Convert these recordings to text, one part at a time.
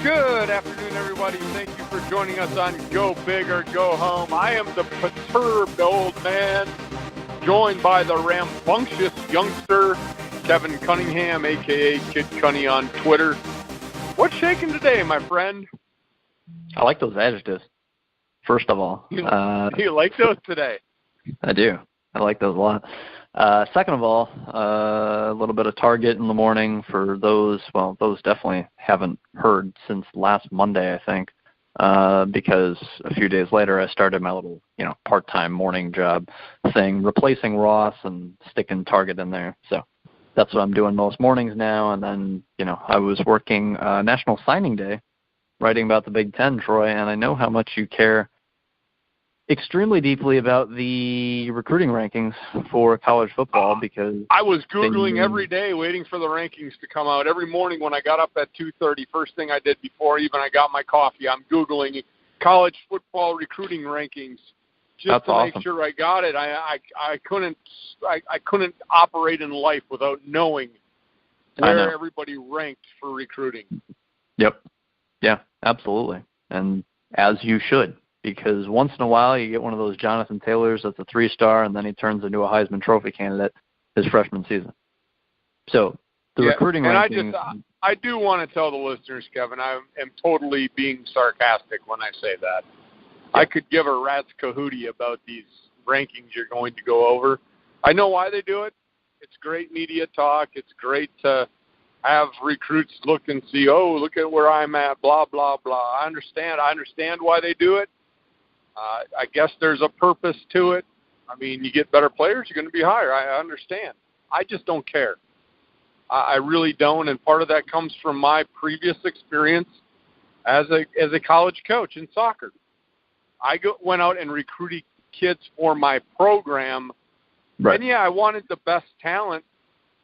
Good afternoon, everybody. Thank you for joining us on Go Big or Go Home. I am the perturbed old man, joined by the rambunctious youngster, Kevin Cunningham, a.k.a. Kid Cunny on Twitter. What's shaking today, my friend? I like those adjectives, first of all. You like those today? I do. I like those a lot. Second of all, a little bit of Target in the morning for those. Well, those definitely haven't heard since last Monday, I think, because a few days later I started my little, part-time morning job thing, replacing Ross and sticking Target in there. So that's what I'm doing most mornings now. And then, I was working National Signing Day, writing about the Big Ten, Troy, and I know how much you care extremely deeply about the recruiting rankings for college football because I was Googling every day waiting for the rankings to come out. Every morning when I got up at 2:30, first thing I did before even I got my coffee, I'm Googling college football recruiting rankings just to make sure I got it. I couldn't operate in life without knowing where everybody ranked for recruiting. Yep. Yeah, absolutely. And as you should. Because once in a while you get one of those Jonathan Taylors that's a 3-star, and then he turns into a Heisman Trophy candidate his freshman season. So the recruiting rankings. I do want to tell the listeners, Kevin, I am totally being sarcastic when I say that. I could give a rat's kahootie about these rankings you're going to go over. I know why they do it. It's great media talk. It's great to have recruits look and see, oh, look at where I'm at, blah, blah, blah. I understand why they do it. I guess there's a purpose to it. I mean, you get better players, you're going to be higher. I understand. I just don't care. I really don't, and part of that comes from my previous experience as a college coach in soccer. I went out and recruited kids for my program, and I wanted the best talent.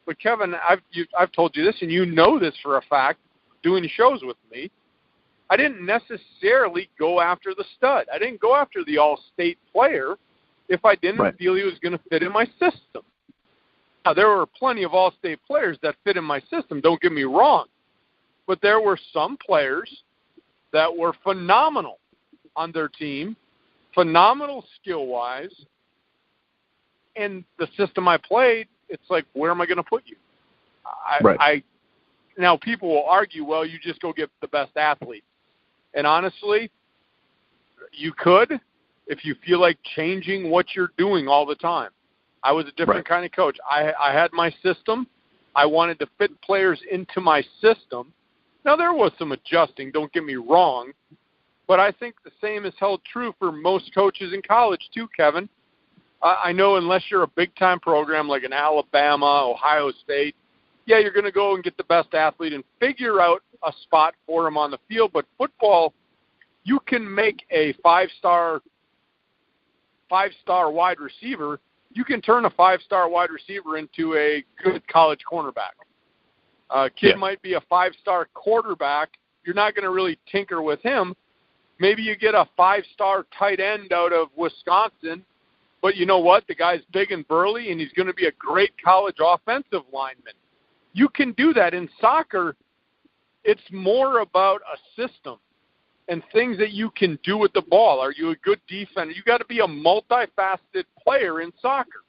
But Kevin, I've told you this, and you know this for a fact, doing shows with me. I didn't necessarily go after the stud. I didn't go after the all-state player if I didn't feel he was going to fit in my system. Now, there were plenty of all-state players that fit in my system, don't get me wrong. But there were some players that were phenomenal on their team, phenomenal skill-wise, and the system I played, it's like, where am I going to put you? Now, people will argue, well, you just go get the best athlete. And honestly, you could if you feel like changing what you're doing all the time. I was a different kind of coach. I had my system. I wanted to fit players into my system. Now, there was some adjusting, don't get me wrong, but I think the same is held true for most coaches in college too, Kevin. I know unless you're a big-time program like an Alabama, Ohio State, you're going to go and get the best athlete and figure out a spot for him on the field. But football, you can make a five-star wide receiver. You can turn a 5-star wide receiver into a good college cornerback. A kid might be a 5-star quarterback. You're not going to really tinker with him. Maybe you get a 5-star tight end out of Wisconsin, but you know what? The guy's big and burly, and he's going to be a great college offensive lineman. You can do that. In soccer, it's more about a system and things that you can do with the ball. Are you a good defender? You got to be a multifaceted player in soccer.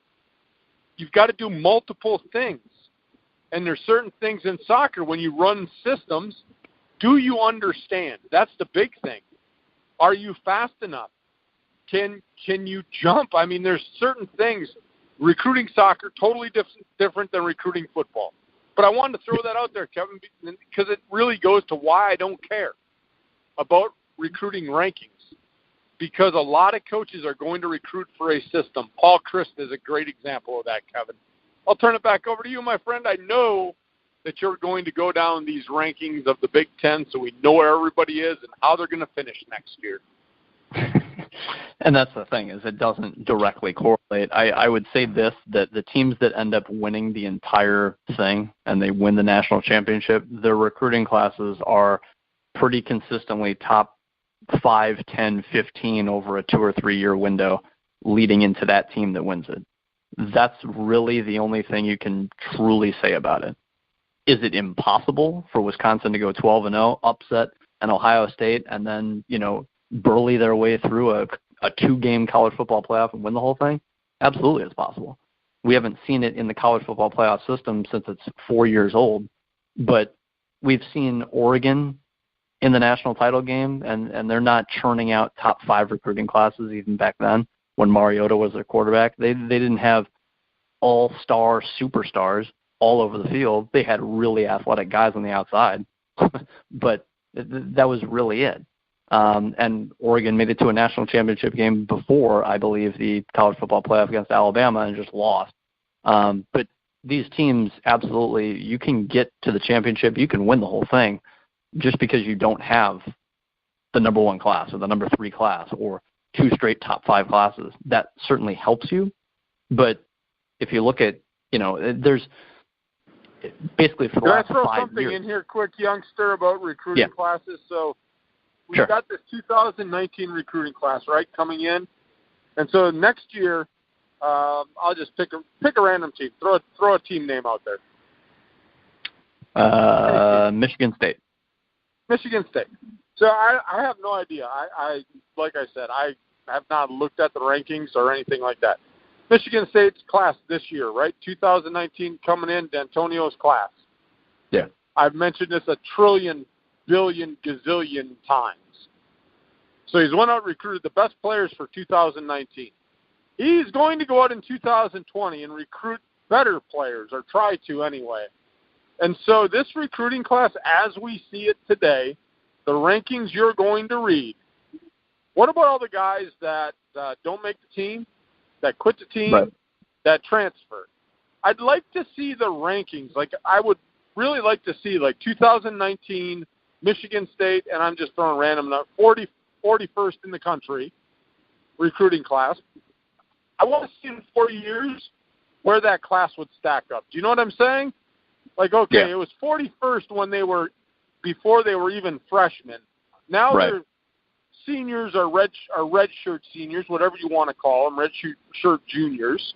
You've got to do multiple things. And there's certain things in soccer when you run systems, do you understand? That's the big thing. Are you fast enough? Can you jump? I mean, there's certain things. Recruiting soccer, totally different than recruiting football. But I wanted to throw that out there, Kevin, because it really goes to why I don't care about recruiting rankings. Because a lot of coaches are going to recruit for a system. Paul Christ is a great example of that, Kevin. I'll turn it back over to you, my friend. I know that you're going to go down these rankings of the Big Ten so we know where everybody is and how they're going to finish next year. And that's the thing, is it doesn't directly correlate. I would say this, that the teams that end up winning the entire thing and they win the national championship, their recruiting classes are pretty consistently top 5, 10, 15 over a 2 or 3 year window leading into that team that wins it. That's really the only thing you can truly say about it. Is it impossible for Wisconsin to go 12-0, upset and Ohio State, and then, burly their way through a 2-game college football playoff and win the whole thing? Absolutely, it's possible. We haven't seen it in the college football playoff system since it's 4 years old, but we've seen Oregon in the national title game, and they're not churning out top 5 recruiting classes even back then when Mariota was their quarterback. They didn't have all-star superstars all over the field. They had really athletic guys on the outside, but that was really it. And Oregon made it to a national championship game before, I believe, the college football playoff against Alabama and just lost. But these teams, absolutely, you can get to the championship, you can win the whole thing just because you don't have the number 1 class or the number 3 class or 2 straight top 5 classes. That certainly helps you. But if you look at, there's basically for the last 5 years. Can I throw something in here quick, youngster, about recruiting classes? So we've got this 2019 recruiting class, right, coming in. And so next year, I'll just pick a random team. Throw a team name out there. Michigan State. Michigan State. So I have no idea. I like I said, I have not looked at the rankings or anything like that. Michigan State's class this year, right? 2019 coming in, D'Antonio's class. Yeah. I've mentioned this a trillion, billion, gazillion times. So he's went out and recruited the best players for 2019. He's going to go out in 2020 and recruit better players, or try to anyway. And so this recruiting class, as we see it today, the rankings you're going to read, what about all the guys that don't make the team, that quit the team, right, that transfer? I'd like to see the rankings. Like, I would really like to see, 2019 Michigan State, and I'm just throwing random, 41st in the country recruiting class. I want to see in 4 years where that class would stack up. Do you know what I'm saying? It was 41st when before they were even freshmen. Now they're seniors or red shirt seniors, whatever you want to call them, red shirt juniors.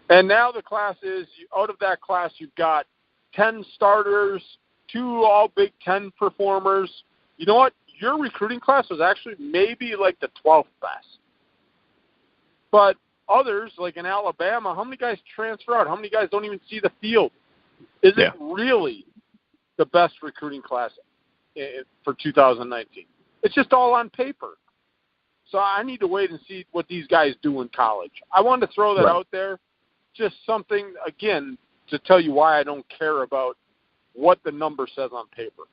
And now the class is, out of that class, you've got 10 starters, 2 all Big Ten performers. You know what? Your recruiting class was actually maybe the 12th best. But others, like in Alabama, how many guys transfer out? How many guys don't even see the field? Is it really the best recruiting class for 2019? It's just all on paper. So I need to wait and see what these guys do in college. I wanted to throw that out there. Just something, again, to tell you why I don't care about what the number says on paper.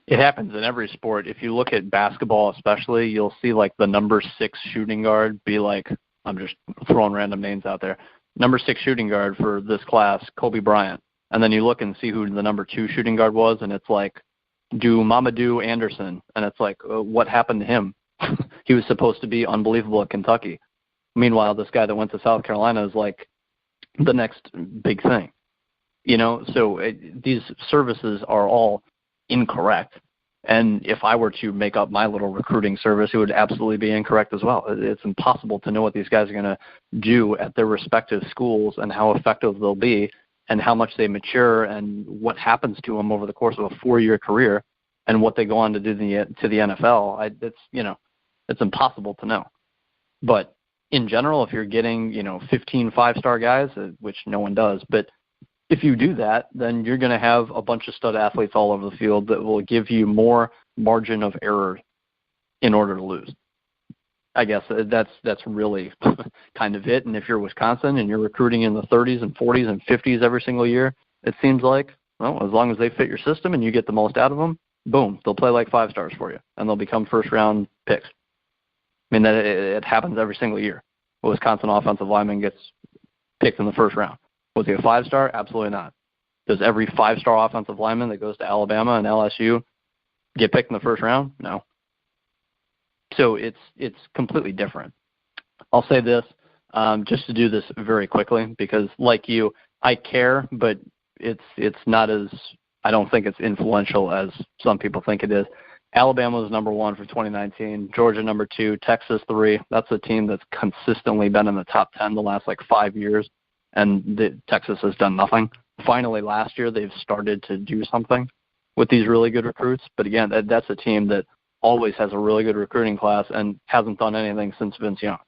It happens in every sport. If you look at basketball especially, you'll see the number 6 shooting guard be I'm just throwing random names out there, number 6 shooting guard for this class, Kobe Bryant. And then you look and see who the number 2 shooting guard was, and it's Mamadou Anderson. And it's what happened to him? He was supposed to be unbelievable at Kentucky. Meanwhile, this guy that went to South Carolina is the next big thing. So these services are all incorrect. And if I were to make up my little recruiting service, it would absolutely be incorrect as well. It's impossible to know what these guys are going to do at their respective schools and how effective they'll be and how much they mature and what happens to them over the course of a 4-year career and what they go on to do to the NFL. It's impossible to know. But in general, if you're getting, 15 5-star guys, which no one does, but if you do that, then you're going to have a bunch of stud athletes all over the field that will give you more margin of error in order to lose. I guess that's really kind of it. And if you're Wisconsin and you're recruiting in the 30s and 40s and 50s every single year, it seems as long as they fit your system and you get the most out of them, boom, they'll play 5 stars for you and they'll become first-round picks. I mean, it happens every single year. A Wisconsin offensive lineman gets picked in the first round. Was he a 5-star? Absolutely not. Does every 5-star offensive lineman that goes to Alabama and LSU get picked in the first round? No. So it's completely different. I'll say this, just to do this very quickly, because like you, I care, but it's not as, I don't think it's influential as some people think it is. Alabama was number 1 for 2019, Georgia number 2, Texas 3. That's a team that's consistently been in the top 10 the last 5 years, and Texas has done nothing. Finally, last year they've started to do something. with these really good recruits. But again, that's a team that always has a really good recruiting class and hasn't done anything since Vince Young.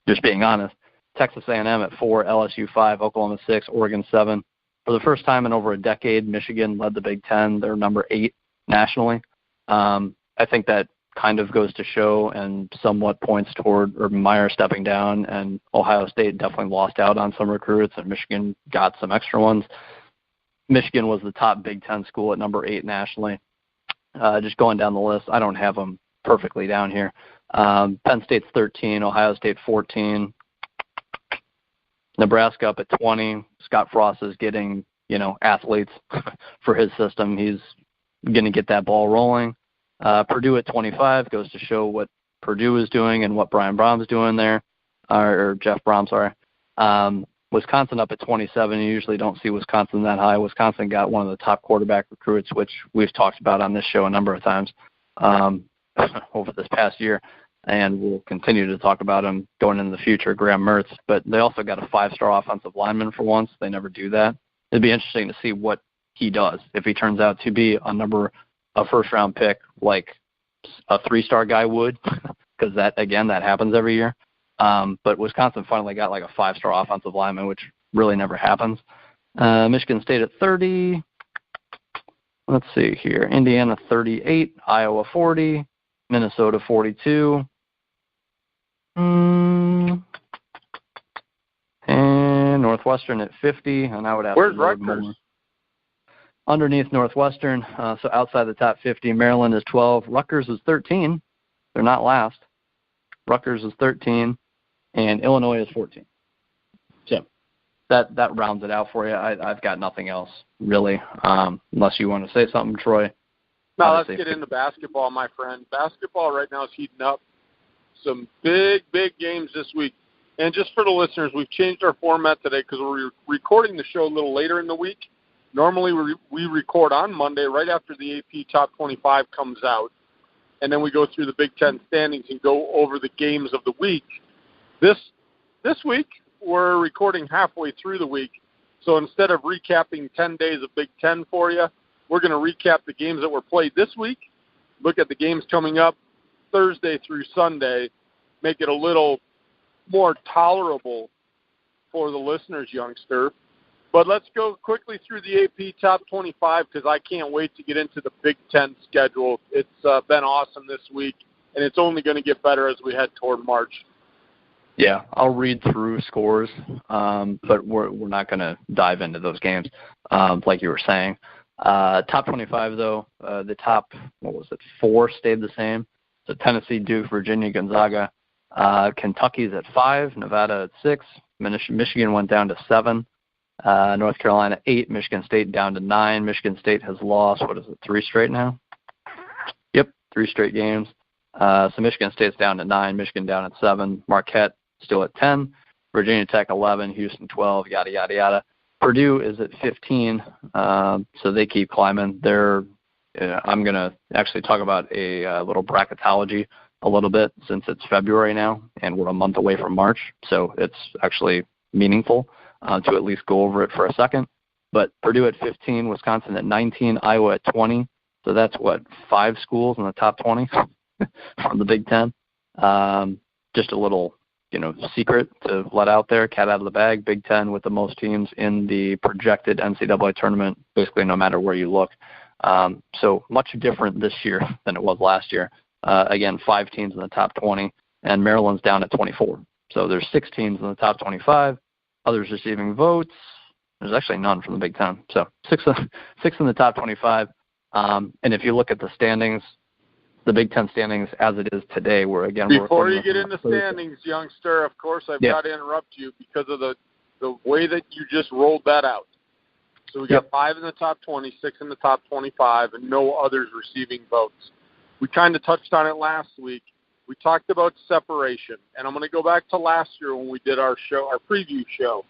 Just being honest. Texas A&M at 4, LSU 5, Oklahoma 6, Oregon 7. For the first time in over a decade, Michigan led the Big Ten. They're number 8 nationally. I think that kind of goes to show and somewhat points toward Urban Meyer stepping down, and Ohio State definitely lost out on some recruits, and Michigan got some extra ones. Michigan was the top Big Ten school at number 8 nationally. Just going down the list, I don't have them perfectly down here. Penn State's 13, Ohio State 14, Nebraska up at 20. Scott Frost is getting, athletes for his system. He's going to get that ball rolling. Purdue at 25 goes to show what Purdue is doing and what Brian Brom's doing there, or Jeff Brom, sorry. Wisconsin up at 27. You usually don't see Wisconsin that high. Wisconsin got one of the top quarterback recruits, which we've talked about on this show a number of times over this past year, and we'll continue to talk about him going into the future, Graham Mertz. But they also got a 5-star offensive lineman for once. They never do that. It'd be interesting to see what he does if he turns out to be a first-round pick like a 3-star guy would, because that happens every year. But Wisconsin finally got like a 5-star offensive lineman, which really never happens. Michigan State at 30. Let's see here. Indiana 38, Iowa 40, Minnesota 42. And Northwestern at 50. And I would have Where's Rutgers? More. Underneath Northwestern, so outside the top 50, Maryland is 12. Rutgers is 13. They're not last. Rutgers is 13, and Illinois is 14. So that rounds it out for you. I've got nothing else, really, unless you want to say something, Troy. No, let's get into basketball, my friend. Basketball right now is heating up. Some big games this week. And just for the listeners, we've changed our format today because we're recording the show a little later in the week. Normally we record on Monday right after the AP Top 25 comes out, and then we go through the Big Ten standings and go over the games of the week. This week, we're recording halfway through the week, so instead of recapping 10 days of Big Ten for you, we're going to recap the games that were played this week, look at the games coming up Thursday through Sunday, make it a little more tolerable for the listeners, youngster. But let's go quickly through the AP Top 25 because I can't wait to get into the Big Ten schedule. It's been awesome this week, and it's only going to get better as we head toward March. Yeah, I'll read through scores, but we're not going to dive into those games like you were saying. Top 25, though, the top, 4 stayed the same. So Tennessee, Duke, Virginia, Gonzaga. Kentucky's at 5, Nevada at 6. Michigan went down to 7. North Carolina 8, Michigan State down to 9. Michigan State has lost, 3 straight now? Yep, 3 straight games. So Michigan State's down to 9, Michigan down at 7, Marquette still at 10, Virginia Tech 11, Houston 12, yada, yada, yada. Purdue is at 15, so they keep climbing. I'm going to actually talk about a little bracketology a little bit since it's February now, and we're a month away from March, so it's actually meaningful to at least go over it for a second. But Purdue at 15, Wisconsin at 19, Iowa at 20. So that's 5 schools in the top 20 from the Big Ten. Just a little, secret to let out there, cat out of the bag. Big Ten with the most teams in the projected NCAA tournament, basically no matter where you look. So much different this year than it was last year. Again, 5 teams in the top 20, and Maryland's down at 24. So there's 6 teams in the top 25. Others receiving votes. There's actually none from the Big Ten. So 6 in the top 25. And if you look at the standings, the Big Ten standings as it is today, before you get into standings, youngster, of course I've got to interrupt you because of the way that you just rolled that out. So we got 5 in the top 20, 6 in the top 25, and no others receiving votes. We kind of touched on it last week. We talked about separation, and I'm going to go back to last year when we did our preview show.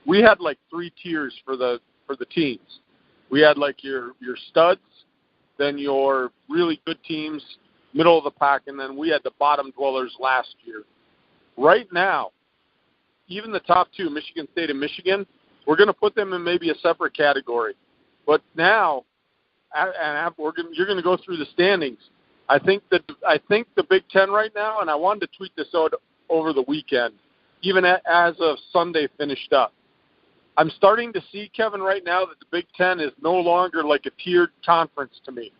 We had 3 tiers for the teams. We had your studs, then your really good teams, middle of the pack, and then we had the bottom dwellers last year. Right now, even the top 2, Michigan State and Michigan, we're going to put them in maybe a separate category. But now, you're going to go through the standings. I think the Big Ten right now, and I wanted to tweet this out over the weekend, even as of Sunday finished up. I'm starting to see, Kevin, right now that the Big Ten is no longer like a tiered conference to me.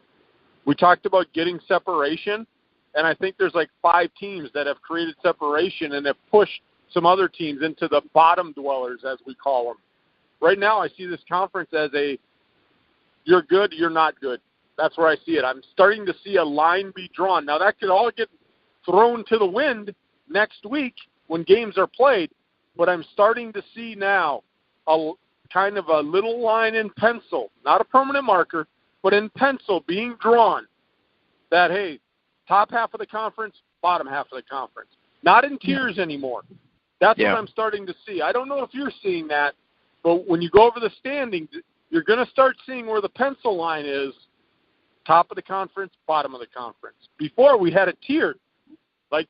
We talked about getting separation, and I think there's like 5 teams that have created separation and have pushed some other teams into the bottom dwellers, as we call them. Right now I see this conference as you're good, you're not good. That's where I see it. I'm starting to see a line be drawn. Now, that could all get thrown to the wind next week when games are played, but I'm starting to see now a kind of a little line in pencil, not a permanent marker, but in pencil being drawn that, hey, top half of the conference, bottom half of the conference. Not in tiers anymore. That's what I'm starting to see. I don't know if you're seeing that, but when you go over the standings, you're going to start seeing where the pencil line is, top of the conference, bottom of the conference. Before, we had it tiered. Like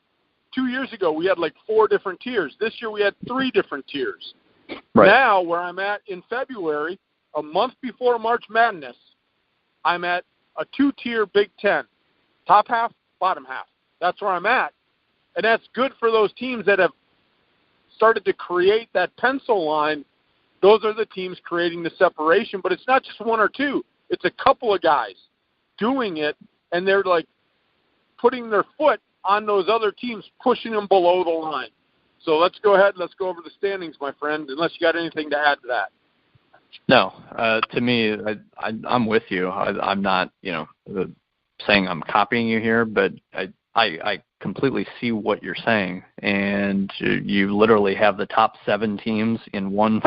2 years ago, we had like 4 different tiers. This year, we had 3 different tiers. Right. Now, where I'm at in February, a month before March Madness, I'm at a 2-tier Big Ten. Top half, bottom half. That's where I'm at. And that's good for those teams that have started to create that pencil line. Those are the teams creating the separation. But it's not just 1 or 2. It's a couple of guys doing it, and they're like putting their foot on those other teams, pushing them below the line. So let's go ahead and let's go over the standings, my friend, unless you got anything to add to that. No, to me, I'm with you. I'm not, saying I'm copying you here, but I completely see what you're saying. And you literally have the top 7 teams in one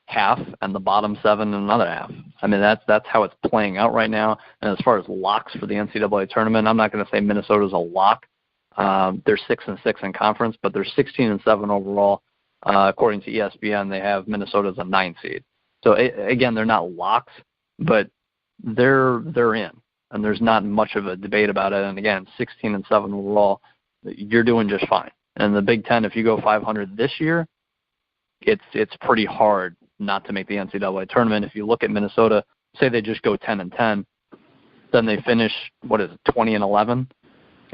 half and the bottom 7 in another half. I mean, that's how it's playing out right now. And as far as locks for the NCAA tournament, I'm not going to say Minnesota's a lock. They're 6-6 in conference, but they're 16-7 overall. According to ESPN, they have Minnesota as a 9 seed. So again, they're not locks, but they're in, and there's not much of a debate about it. And again, 16-7 overall, you're doing just fine. And the Big Ten, if you go 500 this year, it's pretty hard not to make the NCAA tournament. If you look at Minnesota, say they just go 10-10, then they finish 20-11.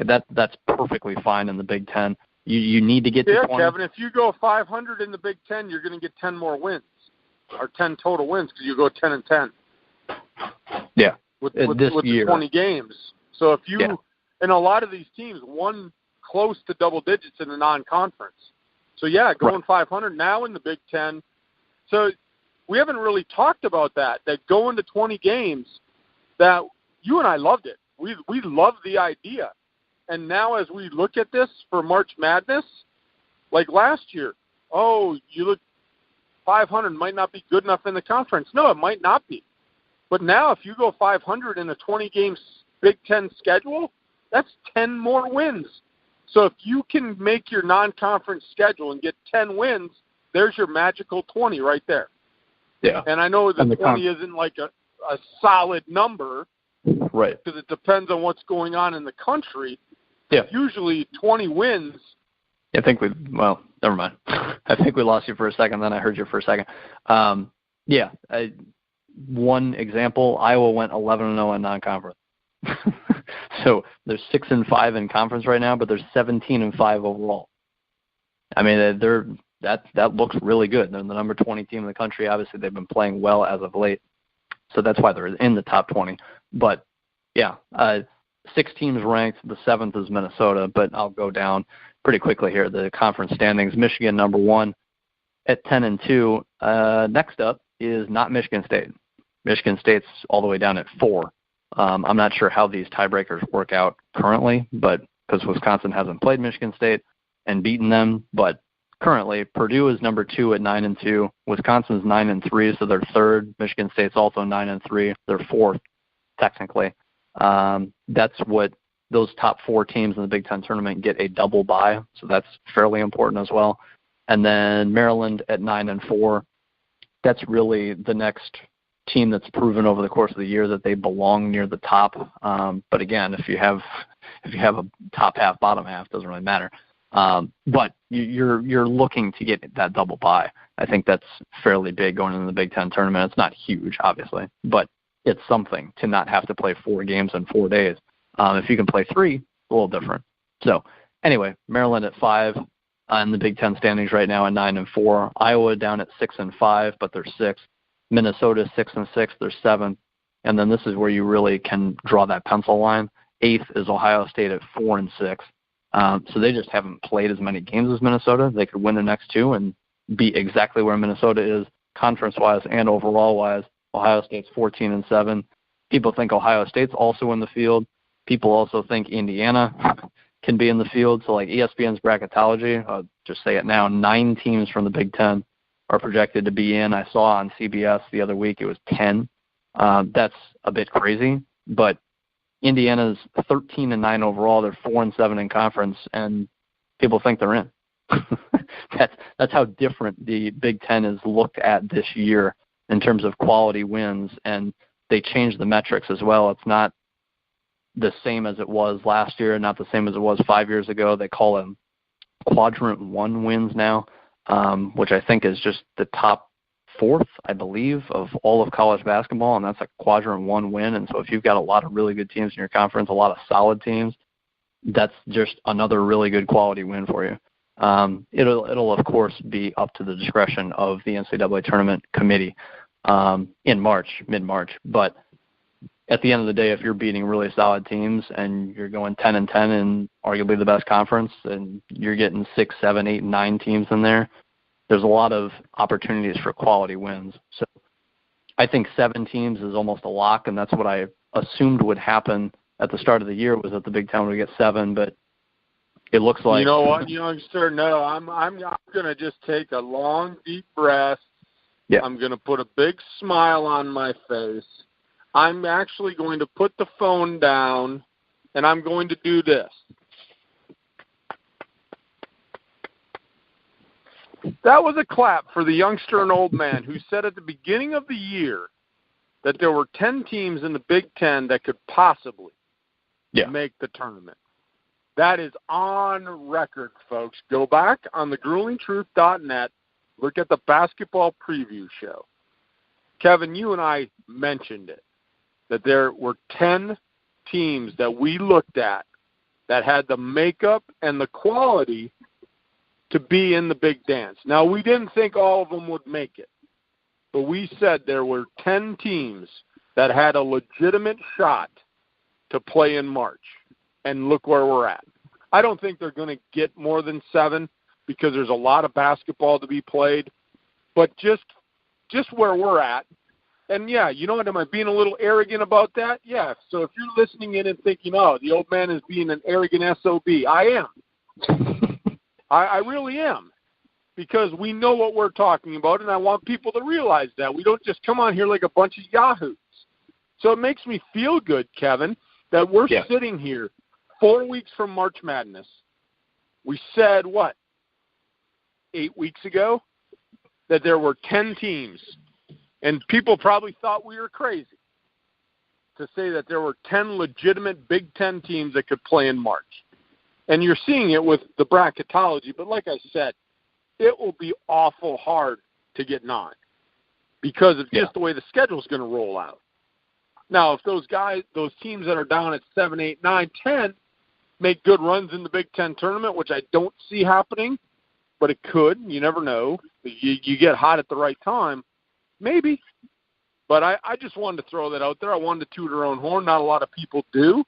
That's perfectly fine in the Big Ten. You need to get to 20. Yeah, Kevin, if you go 500 in the Big Ten, you're going to get 10 more wins, or 10 total wins, because you go 10-10. Yeah, with year. 20 games. So if you, and a lot of these teams won close to double digits in the non-conference. So going 500 now in the Big Ten. So we haven't really talked about that going to 20 games, that you and I loved it. We loved the idea. And now as we look at this for March Madness, like last year, you look 500 might not be good enough in the conference. No, it might not be. But now if you go 500 in a 20-game Big Ten schedule, that's 10 more wins. So if you can make your non-conference schedule and get 10 wins, there's your magical 20 right there. Yeah. And I know that 20 isn't like a solid number. Right. Because it depends on what's going on in the country. Yeah. Usually 20 wins. Never mind. I think we lost you for a second, then I heard you for a second. One example, Iowa went 11-0 in non-conference. So they're 6-5 in conference right now, but they're 17-5 overall. I mean, that looks really good. They're the number 20 team in the country. Obviously, they've been playing well as of late, so that's why they're in the top 20. But 6 teams ranked. The 7th is Minnesota, but I'll go down pretty quickly here. The conference standings: Michigan number 1 at 10-2. Next up is not Michigan State. Michigan State's all the way down at 4. I'm not sure how these tiebreakers work out currently, but because Wisconsin hasn't played Michigan State and beaten them, but currently Purdue is number 2 at 9-2. Wisconsin's 9-3, so they're 3rd. Michigan State's also 9-3. They're 4th technically. That's what those top 4 teams in the Big Ten tournament get a double bye, so that's fairly important as well. And then Maryland at 9-4. That's really the next team that's proven over the course of the year that they belong near the top. But again, if you have a top half, bottom half, doesn't really matter. But you're looking to get that double bye. I think that's fairly big going into the Big Ten tournament. It's not huge, obviously, but it's something to not have to play 4 games in 4 days. If you can play 3, a little different. So anyway, Maryland at 5 in the Big Ten standings right now at 9-4. Iowa down at 6-5, but they're 6th. Minnesota 6-6, they're 7th. And then this is where you really can draw that pencil line. 8th is Ohio State at 4-6. So they just haven't played as many games as Minnesota. They could win the next 2 and be exactly where Minnesota is conference-wise and overall-wise. Ohio State's 14-7. People think Ohio State's also in the field. People also think Indiana can be in the field. So like ESPN's bracketology, I'll just say it now, 9 teams from the Big Ten are projected to be in. I saw on CBS the other week it was 10. That's a bit crazy, but Indiana's 13-9 overall. They're 4-7 in conference, and people think they're in. That's how different the Big Ten is looked at this year in terms of quality wins, and they changed the metrics as well. It's not the same as it was last year, not the same as it was 5 years ago. They call them quadrant 1 wins now, which I think is just the top 4th, I believe, of all of college basketball, and that's a quadrant 1 win. And so if you've got a lot of really good teams in your conference, a lot of solid teams, that's just another really good quality win for you. It'll of course be up to the discretion of the NCAA Tournament Committee in March, mid-March. But at the end of the day, if you're beating really solid teams and you're going 10-10 in arguably the best conference, and you're getting 6, 7, 8, 9 teams in there, there's a lot of opportunities for quality wins. So I think 7 teams is almost a lock, and that's what I assumed would happen at the start of the year, was that the Big Ten would get 7, but it looks like... You know what, youngster? No, I'm going to just take a long, deep breath. Yeah. I'm going to put a big smile on my face. I'm actually going to put the phone down, and I'm going to do this. That was a clap for the youngster and old man who said at the beginning of the year that there were 10 teams in the Big Ten that could possibly make the tournament. That is on record, folks. Go back on thegruelingtruth.net. Look at the basketball preview show. Kevin, you and I mentioned it, that there were 10 teams that we looked at that had the makeup and the quality to be in the big dance. Now, we didn't think all of them would make it, but we said there were 10 teams that had a legitimate shot to play in March, and look where we're at. I don't think they're going to get more than 7 because there's a lot of basketball to be played, but just where we're at. And, yeah, you know what, am I being a little arrogant about that? Yeah, so if you're listening in and thinking, oh, the old man is being an arrogant SOB, I am. I really am, because we know what we're talking about, and I want people to realize that. We don't just come on here like a bunch of yahoos. So it makes me feel good, Kevin, that we're sitting here 4 weeks from March Madness. We said, 8 weeks ago, that there were 10 teams. And people probably thought we were crazy to say that there were 10 legitimate Big Ten teams that could play in March. And you're seeing it with the bracketology, but like I said, it will be awful hard to get 9 because of just the way the schedule is going to roll out. Now, if those teams that are down at 7, 8, 9, 10 make good runs in the Big Ten tournament, which I don't see happening, but it could. You never know. You get hot at the right time, maybe. But I just wanted to throw that out there. I wanted to toot our own horn. Not a lot of people do.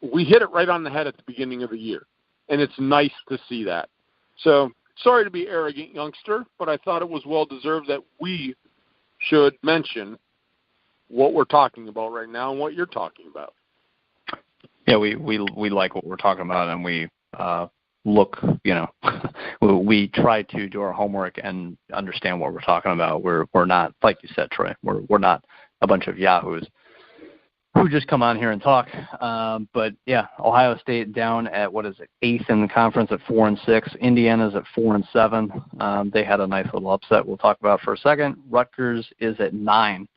We hit it right on the head at the beginning of the year, and it's nice to see that. So sorry to be arrogant, youngster, but I thought it was well-deserved that we should mention what we're talking about right now and what you're talking about. Yeah, we like what we're talking about, and we look, we try to do our homework and understand what we're talking about. We're not, like you said, Troy, we're not a bunch of yahoos who just come on here and talk. But yeah, Ohio State down at 8th in the conference at 4-6. Indiana's at 4-7. They had a nice little upset we'll talk about for a second. Rutgers is at 9.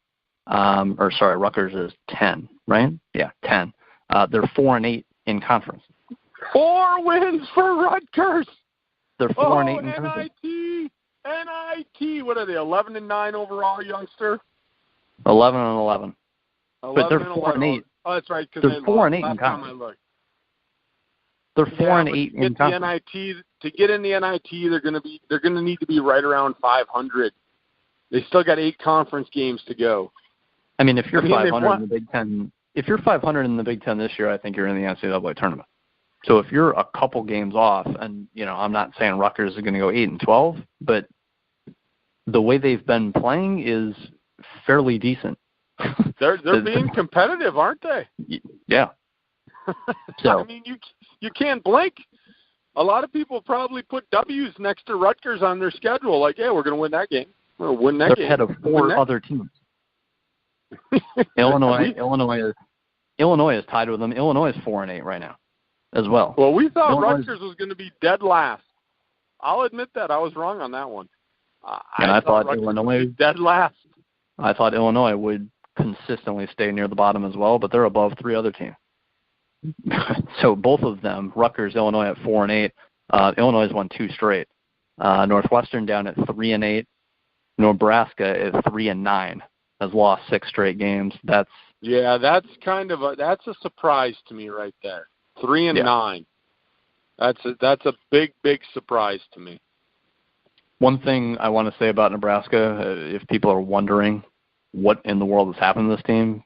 Rutgers is 10, right? Yeah, 10. They're 4-8 in conference. 4 wins for Rutgers. They're 4-8 in conference. NIT. What are they? 11-9 overall, youngster. 11-11. But they're 4-8. Oh, that's right. They're 4-8 in conference. They're 4-8 in conference. To get in the NIT, they're going to need to be right around 500. They still got 8 conference games to go. I mean, if you're 500 in the Big Ten, if you're 500 in the Big Ten this year, I think you're in the NCAA tournament. So if you're a couple games off, and I'm not saying Rutgers is going to go 8-12, but the way they've been playing is fairly decent. They're being competitive, aren't they? Yeah. So I mean, you can't blink. A lot of people probably put W's next to Rutgers on their schedule, like, yeah, we're going to win that game. We're going to win that game. They're ahead of 4 other teams. Illinois is tied with them. Illinois is 4-8 right now, as well. Well, we thought Rutgers was going to be dead last. I'll admit that I was wrong on that one. I thought Illinois was dead last. I thought Illinois would consistently stay near the bottom as well, but they're above 3 other teams. So both of them, Rutgers, Illinois at 4-8. Illinois has won 2 straight. Northwestern down at 3-8. Nebraska is 3-9. Has lost 6 straight games. That's kind of a surprise to me right there. 3-9. That's a big surprise to me. One thing I want to say about Nebraska, if people are wondering what in the world has happened to this team,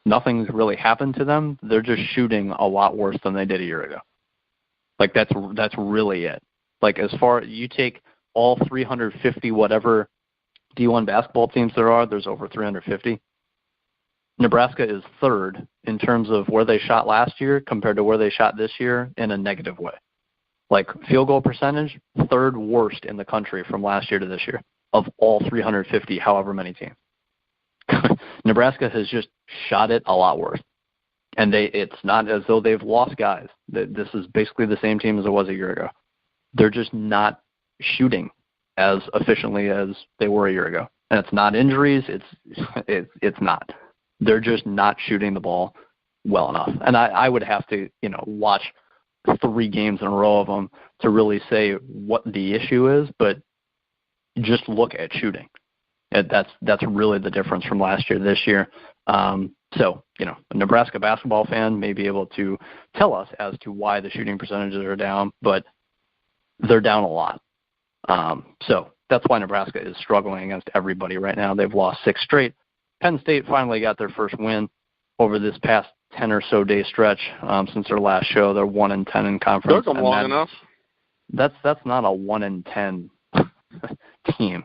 nothing's really happened to them. They're just shooting a lot worse than they did a year ago. Like that's really it. Like as far you take all 350 whatever D1 basketball teams there's over 350. Nebraska is 3rd in terms of where they shot last year compared to where they shot this year in a negative way. Like field goal percentage, 3rd worst in the country from last year to this year of all 350, however many teams. Nebraska has just shot it a lot worse. And it's not as though they've lost guys. This is basically the same team as it was a year ago. They're just not shooting as efficiently as they were a year ago. And it's not injuries. It's not. They're just not shooting the ball well enough. And I would have to, watch 3 games in a row of them to really say what the issue is, but just look at shooting. That's really the difference from last year to this year. So, a Nebraska basketball fan may be able to tell us as to why the shooting percentages are down, but they're down a lot. So that's why Nebraska is struggling against everybody right now. They've lost 6 straight. Penn State finally got their first win over this past 10 or so day stretch since their last show. They're 1-10 in conference. Took them long enough. That's not a 1-10 team.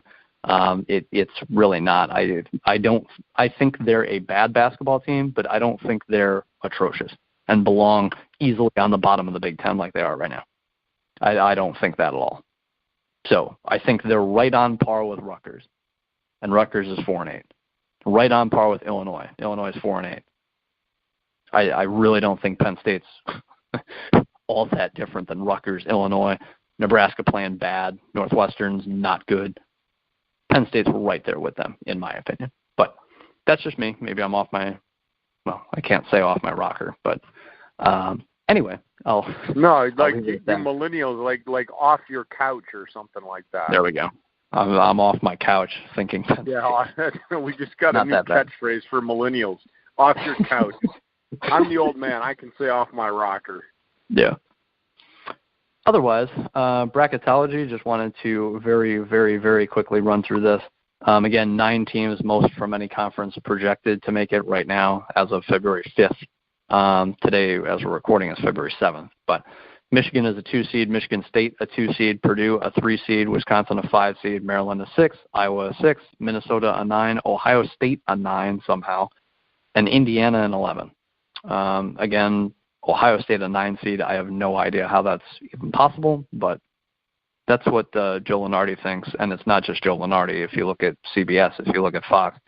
It's really not. I think they're a bad basketball team, but I don't think they're atrocious and belong easily on the bottom of the Big Ten like they are right now. I don't think that at all. So I think they're right on par with Rutgers, and Rutgers is 4-8. Right on par with Illinois. Illinois is 4-8. I really don't think Penn State's all that different than Rutgers, Illinois. Nebraska playing bad. Northwestern's not good. Penn State's right there with them, in my opinion. But that's just me. Maybe I'm I can't say off my rocker, but anyway, you millennials, like off your couch or something like that. There we go. I'm off my couch thinking. Yeah, we just got a new catchphrase for millennials. Off your couch. I'm the old man. I can say off my rocker. Yeah. Otherwise, bracketology, just wanted to very, very, very quickly run through this. Again, 9 teams, most from any conference, projected to make it right now as of February 5th. Today, as we're recording, is February 7th. But Michigan is a 2 seed, Michigan State a 2 seed, Purdue a 3 seed, Wisconsin a 5 seed, Maryland a 6, Iowa a 6, Minnesota a 9, Ohio State a 9 somehow, and Indiana an 11. Again, Ohio State a 9 seed. I have no idea how that's even possible, but that's what Joe Lunardi thinks, and it's not just Joe Lunardi. If you look at CBS, if you look at Fox,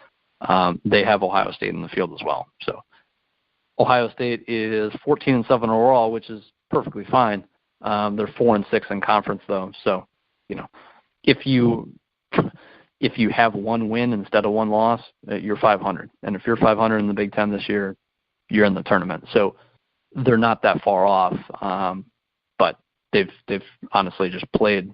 they have Ohio State in the field as well. So Ohio State is 14-7 overall, which is perfectly fine. They're 4-6 in conference, though. So, if you have 1 win instead of 1 loss, you're 500. And if you're 500 in the Big Ten this year, you're in the tournament. So they're not that far off. But they've honestly just played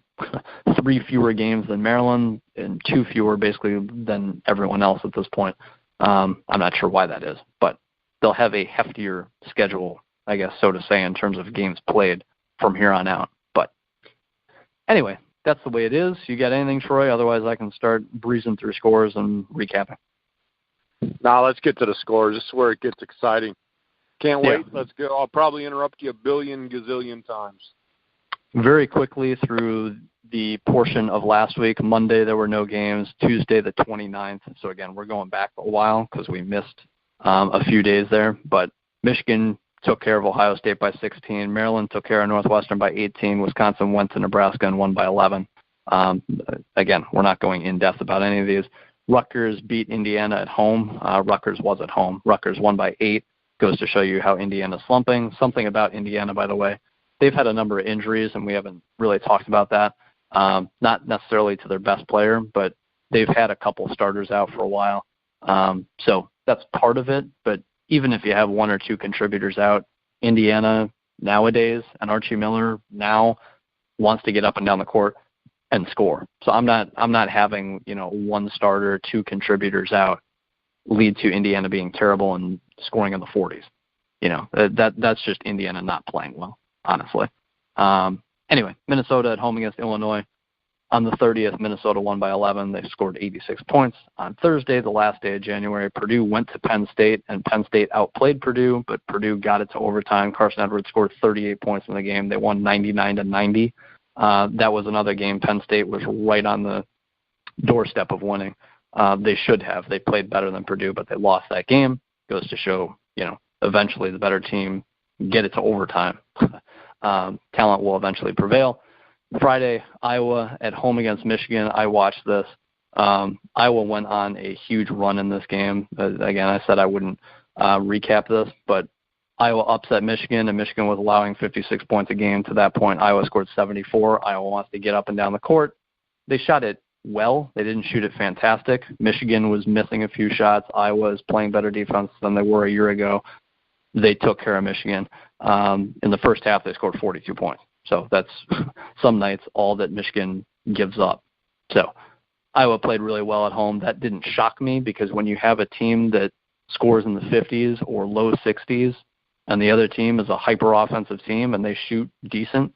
3 fewer games than Maryland and 2 fewer basically than everyone else at this point. I'm not sure why that is, but they'll have a heftier schedule, I guess, so to say, in terms of games played from here on out. But anyway, that's the way it is. You got anything, Troy? Otherwise, I can start breezing through scores and recapping. Now let's get to the scores. This is where it gets exciting. Can't wait. Yeah. Let's go. I'll probably interrupt you a billion gazillion times. Very quickly through the portion of last week. Monday, there were no games. Tuesday, the 29th. So, again, we're going back a while because we missed a few days there. But Michigan took care of Ohio State by 16. Maryland took care of Northwestern by 18. Wisconsin went to Nebraska and won by 11. Again, we're not going in-depth about any of these. Rutgers beat Indiana at home. Rutgers was at home. Rutgers won by 8. Goes to show you how Indiana's slumping. Something about Indiana, by the way. They've had a number of injuries, and we haven't really talked about that. Not necessarily to their best player, but they've had a couple starters out for a while. So that's part of it. But even if you have one or two contributors out, Indiana nowadays and Archie Miller now wants to get up and down the court and score. So I'm not having, one starter, two contributors out lead to Indiana being terrible and scoring in the 40s. That's just Indiana not playing well, honestly. Anyway, Minnesota at home against Illinois. On the 30th, Minnesota won by 11. They scored 86 points. On Thursday, the last day of January, Purdue went to Penn State, and Penn State outplayed Purdue, but Purdue got it to overtime. Carson Edwards scored 38 points in the game. They won 99-90. That was another game. Penn State was right on the doorstep of winning. They should have. They played better than Purdue, but they lost that game. Goes to show, eventually the better team get it to overtime. Talent will eventually prevail. Friday, Iowa at home against Michigan. I watched this. Iowa went on a huge run in this game. Again, I said I wouldn't recap this, but Iowa upset Michigan, and Michigan was allowing 56 points a game. To that point, Iowa scored 74. Iowa wants to get up and down the court. They shot it well. They didn't shoot it fantastic. Michigan was missing a few shots. Iowa is playing better defense than they were a year ago. They took care of Michigan. In the first half, they scored 42 points. So that's some nights all that Michigan gives up. So Iowa played really well at home. That didn't shock me because when you have a team that scores in the 50s or low 60s and the other team is a hyper-offensive team and they shoot decent,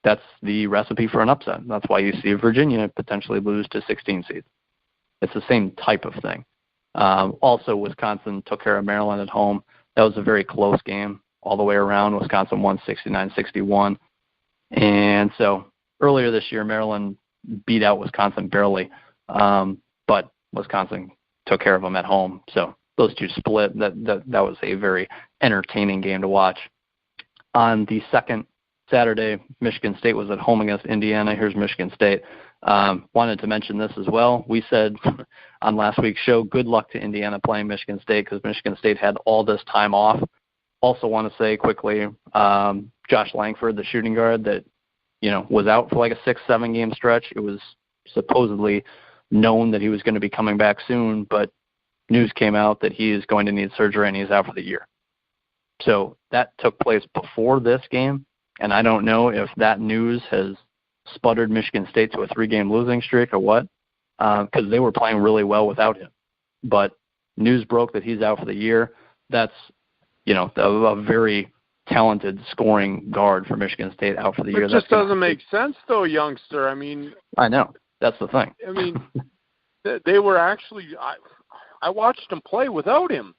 that's the recipe for an upset. That's why you see Virginia potentially lose to 16 seeds. It's the same type of thing. Also, Wisconsin took care of Maryland at home. That was a very close game all the way around. Wisconsin won 69-61. And so earlier this year, Maryland beat out Wisconsin barely, but Wisconsin took care of them at home. So those two split. That was a very entertaining game to watch. On the second Saturday, Michigan State was at home against Indiana. Here's Michigan State. Wanted to mention this as well. We said on last week's show, good luck to Indiana playing Michigan State because Michigan State had all this time off. Also want to say quickly, Josh Langford, the shooting guard that, was out for like a 6-7 game stretch. It was supposedly known that he was going to be coming back soon, but news came out that he is going to need surgery and he's out for the year. So that took place before this game, and I don't know if that news has sputtered Michigan State to a 3-game losing streak or what, because they were playing really well without him. But news broke that he's out for the year. That's, a very talented scoring guard for Michigan State out for the year. It just doesn't make sense, though, youngster. I mean, I know. That's the thing. I mean, they were actually I watched them play without him,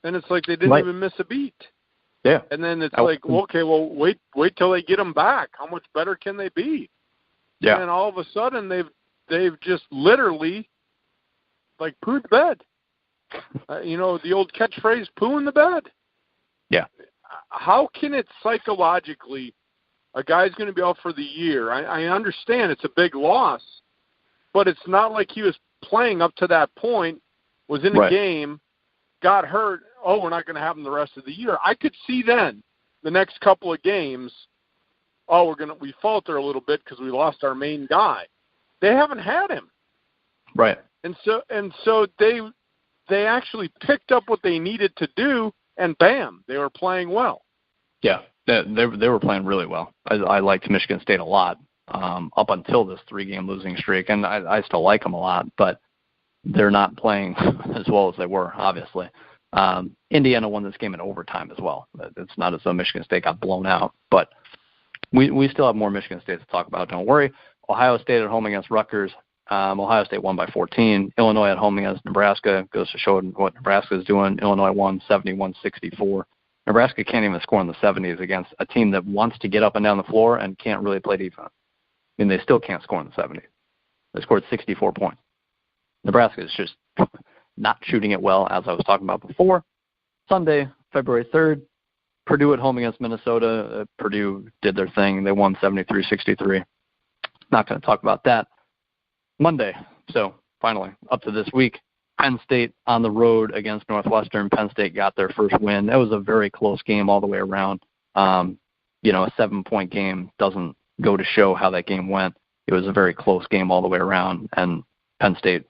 and it's like they didn't even miss a beat. Yeah. And then it's like, okay, well, wait till they get him back. How much better can they be? Yeah. And then all of a sudden they've just literally like pooed the bed. The old catchphrase, poo in the bed. Yeah. How can it psychologically, a guy's going to be out for the year? I understand it's a big loss, but it's not like he was playing up to that point, was in a game, got hurt. Oh, we're not going to have him the rest of the year. I could see then the next couple of games, we falter a little bit because we lost our main guy. They haven't had him. Right. And so they actually picked up what they needed to do, and bam, they were playing well. Yeah, they were playing really well. I liked Michigan State a lot up until this 3-game losing streak, and I still like them a lot. But they're not playing as well as they were, obviously. Indiana won this game in overtime as well. It's not as though Michigan State got blown out, but we still have more Michigan State to talk about. Don't worry. Ohio State at home against Rutgers. Ohio State won by 14. Illinois at home against Nebraska. Goes to show what Nebraska is doing. Illinois won 71-64. Nebraska can't even score in the 70s against a team that wants to get up and down the floor and can't really play defense. I mean, they still can't score in the 70s. They scored 64 points. Nebraska is just not shooting it well, as I was talking about before. Sunday, February 3rd, Purdue at home against Minnesota. Purdue did their thing. They won 73-63. Not going to talk about that. Monday, so finally, up to this week, Penn State on the road against Northwestern. Penn State got their first win. That was a very close game all the way around. A 7-point game doesn't go to show how that game went. It was a very close game all the way around, and Penn State,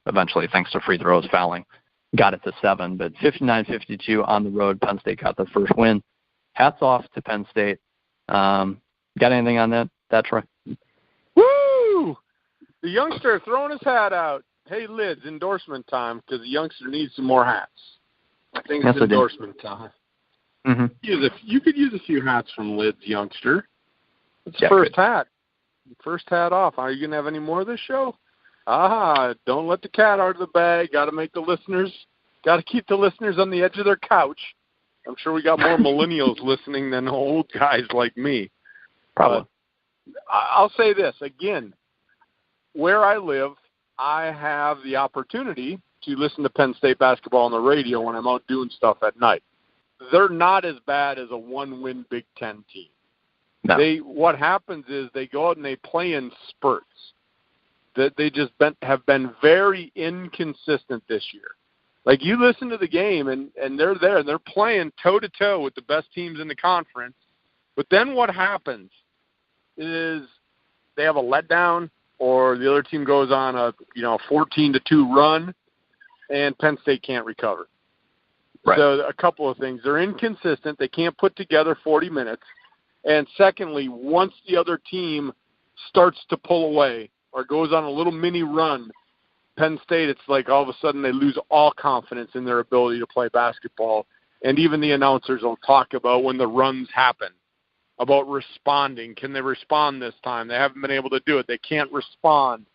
eventually, thanks to free throws, fouling, got it to 7. But 59-52 on the road, Penn State got their first win. Hats off to Penn State. Got anything on that, Troy? Woo! The youngster throwing his hat out. Hey, Lids, endorsement time, because the youngster needs some more hats. I think it's endorsement time. Mm-hmm. You could use a few hats from Lids, youngster. It's the first hat. First hat off. Are you going to have any more of this show? Don't let the cat out of the bag. Got to keep the listeners on the edge of their couch. I'm sure we got more millennials listening than old guys like me. Probably. I'll say this again. Where I live, I have the opportunity to listen to Penn State basketball on the radio when I'm out doing stuff at night. They're not as bad as a one-win Big Ten team. No. What happens is they go out and they play in spurts. That they just have been very inconsistent this year. Like, you listen to the game, and they're there, and they're playing toe-to-toe with the best teams in the conference. But then what happens is they have a letdown, or the other team goes on a 14-2 run, and Penn State can't recover. Right. So a couple of things. They're inconsistent. They can't put together 40 minutes. And secondly, once the other team starts to pull away or goes on a little mini run, Penn State, it's like all of a sudden they lose all confidence in their ability to play basketball. And even the announcers will talk about when the runs happen, about responding. Can they respond this time? They haven't been able to do it. They can't respond.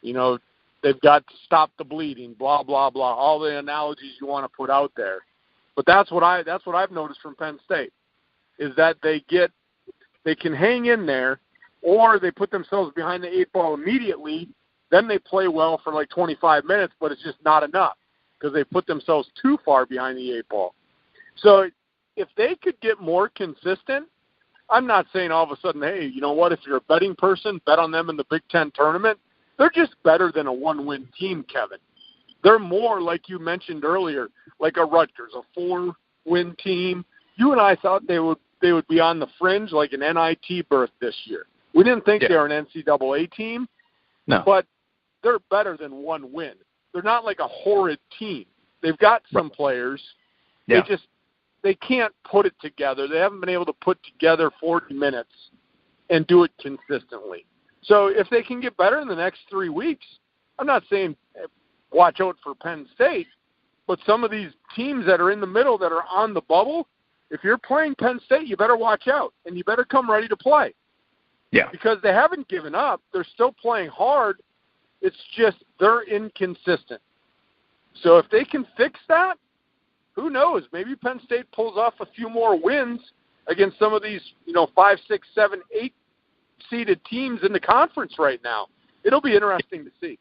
They've got to stop the bleeding, blah, blah, blah, all the analogies you want to put out there. But that's what I've noticed from Penn State, is that they can hang in there, or they put themselves behind the 8 ball immediately. Then they play well for like 25 minutes, but it's just not enough because they put themselves too far behind the 8 ball. So if they could get more consistent, I'm not saying all of a sudden, hey, you know what, if you're a betting person, bet on them in the Big Ten tournament. They're just better than a one-win team, Kevin. They're more, like you mentioned earlier, like a Rutgers, a 4-win team. You and I thought they would be on the fringe like an NIT berth this year. We didn't think they were an NCAA team, but they're better than one win. They're not like a horrid team. They've got some players. Yeah. They can't put it together. They haven't been able to put together 40 minutes and do it consistently. So if they can get better in the next 3 weeks, I'm not saying watch out for Penn State, but some of these teams that are in the middle that are on the bubble, if you're playing Penn State, you better watch out, and you better come ready to play. Yeah. Because they haven't given up. They're still playing hard. It's just they're inconsistent. So if they can fix that, who knows? Maybe Penn State pulls off a few more wins against some of these, 5, 6, 7, 8 seeded teams in the conference right now. It'll be interesting to see.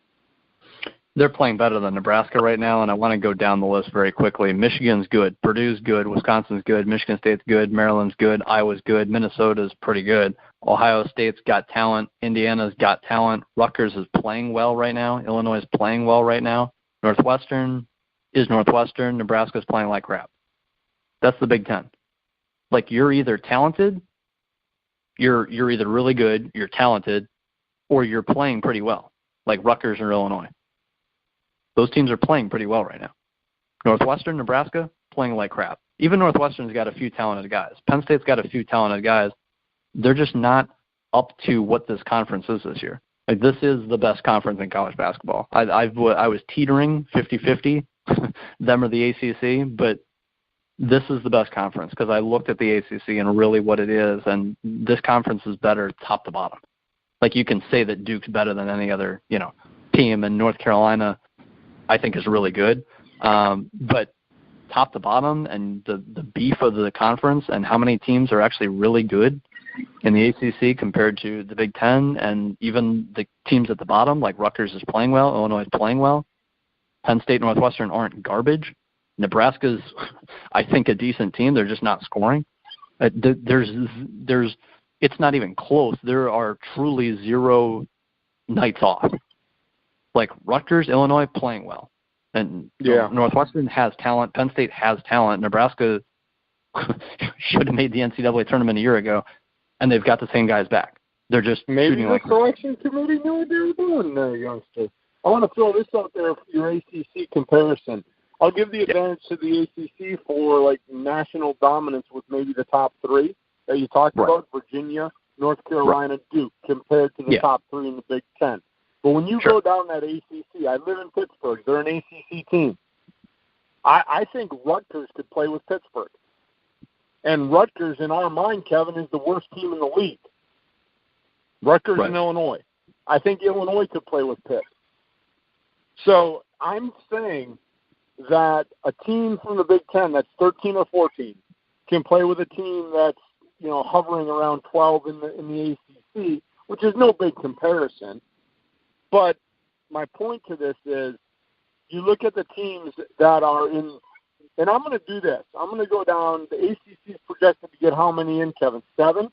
They're playing better than Nebraska right now, and I want to go down the list very quickly. Michigan's good. Purdue's good. Wisconsin's good. Michigan State's good. Maryland's good. Iowa's good. Minnesota's pretty good. Ohio State's got talent. Indiana's got talent. Rutgers is playing well right now. Illinois is playing well right now. Northwestern is Northwestern. Nebraska's playing like crap. That's the Big Ten. Like, you're either talented, you're either really good, you're talented, or you're playing pretty well, like Rutgers or Illinois. Those teams are playing pretty well right now. Northwestern, Nebraska, playing like crap. Even Northwestern's got a few talented guys. Penn State's got a few talented guys. They're just not up to what this conference is this year. Like, this is the best conference in college basketball. I was teetering 50-50, them or the ACC, but this is the best conference because I looked at the ACC and really what it is, and this conference is better top to bottom. Like, you can say that Duke's better than any other, team, and North Carolina I think is really good. But top to bottom and the beef of the conference and how many teams are actually really good in the ACC compared to the Big Ten and even the teams at the bottom, like Rutgers is playing well, Illinois is playing well, Penn State, Northwestern aren't garbage. Nebraska's, I think, a decent team. They're just not scoring. It's not even close. There are truly zero nights off. Like Rutgers, Illinois playing well. And Northwestern has talent. Penn State has talent. Nebraska should have made the NCAA tournament a year ago, and they've got the same guys back. They're just shooting like selection committee knew what they were doing there, youngster. I want to throw this out there for your ACC comparison. I'll give the advantage to the ACC for, like, national dominance with maybe the top three that you talked about, Virginia, North Carolina, Duke, compared to the top three in the Big Ten. But when you go down that ACC, I live in Pittsburgh. They're an ACC team. I think Rutgers could play with Pittsburgh. And Rutgers, in our mind, Kevin, is the worst team in the league. Rutgers and Illinois. I think Illinois could play with Pitt. So I'm saying that a team from the Big Ten that's 13 or 14 can play with a team that's, hovering around 12 in the ACC, which is no big comparison. But my point to this is you look at the teams that are in, and I'm going to do this. I'm going to go down. The ACC is projected to get how many in, Kevin? 7?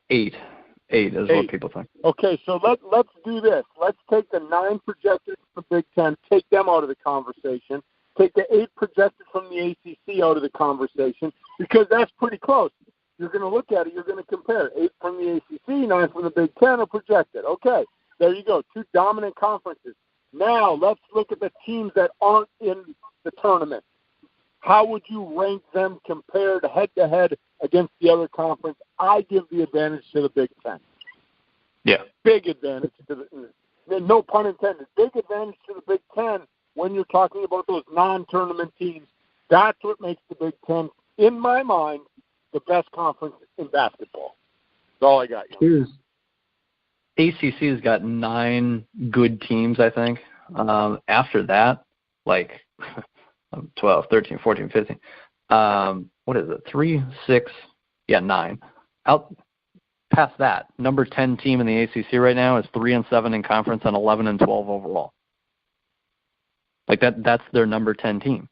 8. 8 is what people think. Okay, so let's do this. Let's take the 9 projected from the Big Ten, take them out of the conversation, take the 8 projected from the ACC out of the conversation, because that's pretty close. You're going to look at it, you're going to compare. 8 from the ACC, 9 from the Big Ten are projected. Okay, there you go, 2 dominant conferences. Now let's look at the teams that aren't in the tournament. How would you rank them compared head-to-head against the other conference? I give the advantage to the Big Ten. Yeah. Big advantage to no pun intended, big advantage to the Big Ten when you're talking about those non-tournament teams. That's what makes the Big Ten, in my mind, the best conference in basketball. That's all I got. ACC's got 9 good teams, I think. After that, like 12, 13, 14, 15. What is it? 3, 6, 9. Out past that, number 10 team in the ACC right now is 3-7 in conference and 11-12 overall. Like that's their number 10 team.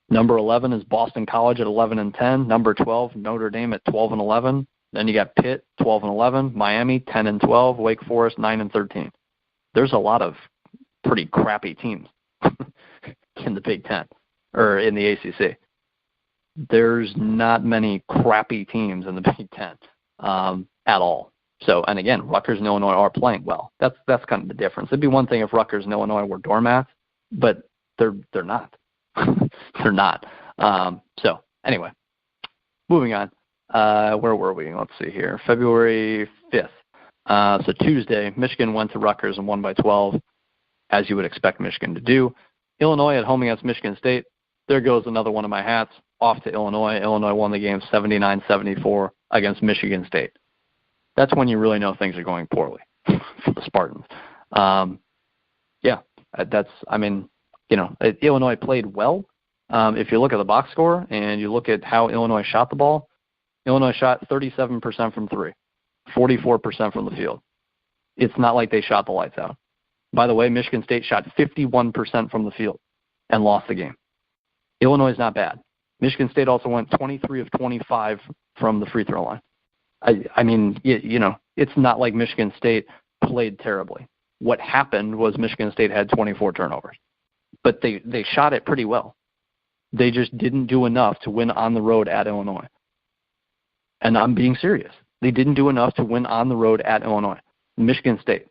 Number 11 is Boston College at 11-10. Number 12, Notre Dame at 12-11. Then you got Pitt, 12-11. Miami, 10-12. Wake Forest, 9-13. There's a lot of pretty crappy teams in the Big Ten or in the ACC. There's not many crappy teams in the Big Ten at all. So, and again, Rutgers and Illinois are playing well. That's kind of the difference. It'd be one thing if Rutgers and Illinois were doormats, but they're not. They're not. So anyway, moving on. Where were we? Let's see here. February 5th. So Tuesday, Michigan went to Rutgers and won by 12, as you would expect Michigan to do. Illinois at home against Michigan State. There goes another one of my hats off to Illinois. Illinois won the game 79-74 against Michigan State. That's when you really know things are going poorly for the Spartans. Illinois played well. If you look at the box score and you look at how Illinois shot the ball, Illinois shot 37% from 3, 44% from the field. It's not like they shot the lights out. By the way, Michigan State shot 51% from the field and lost the game. Illinois is not bad. Michigan State also went 23 of 25 from the free throw line. It's not like Michigan State played terribly. What happened was Michigan State had 24 turnovers. But they shot it pretty well. They just didn't do enough to win on the road at Illinois. And I'm being serious. They didn't do enough to win on the road at Illinois. Michigan State.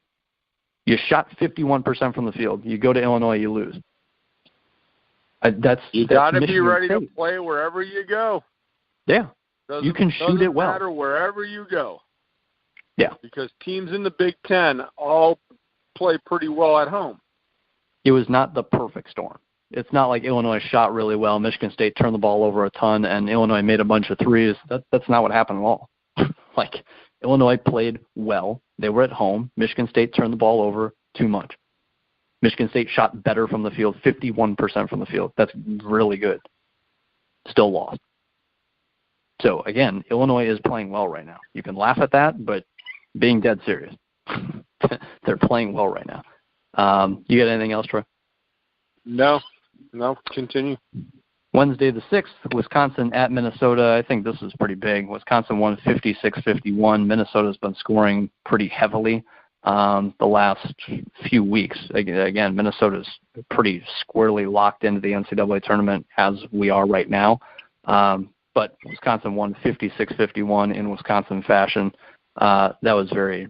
You shot 51% from the field. You go to Illinois, you lose. You got to be ready to play wherever you go. Yeah. You can shoot it well. Doesn't matter wherever you go. Yeah. Because teams in the Big Ten all play pretty well at home. It was not the perfect storm. It's not like Illinois shot really well, Michigan State turned the ball over a ton, and Illinois made a bunch of threes. That's not what happened at all. Like, Illinois played well. They were at home. Michigan State turned the ball over too much. Michigan State shot better from the field, 51% from the field. That's really good. Still lost. So, again, Illinois is playing well right now. You can laugh at that, but being dead serious. They're playing well right now. You got anything else, Troy? No, continue. Wednesday the 6th, Wisconsin at Minnesota. I think this is pretty big. Wisconsin won 56-51. Minnesota's been scoring pretty heavily the last few weeks. Again, Minnesota's pretty squarely locked into the NCAA tournament as we are right now. But Wisconsin won 56-51 in Wisconsin fashion. That was a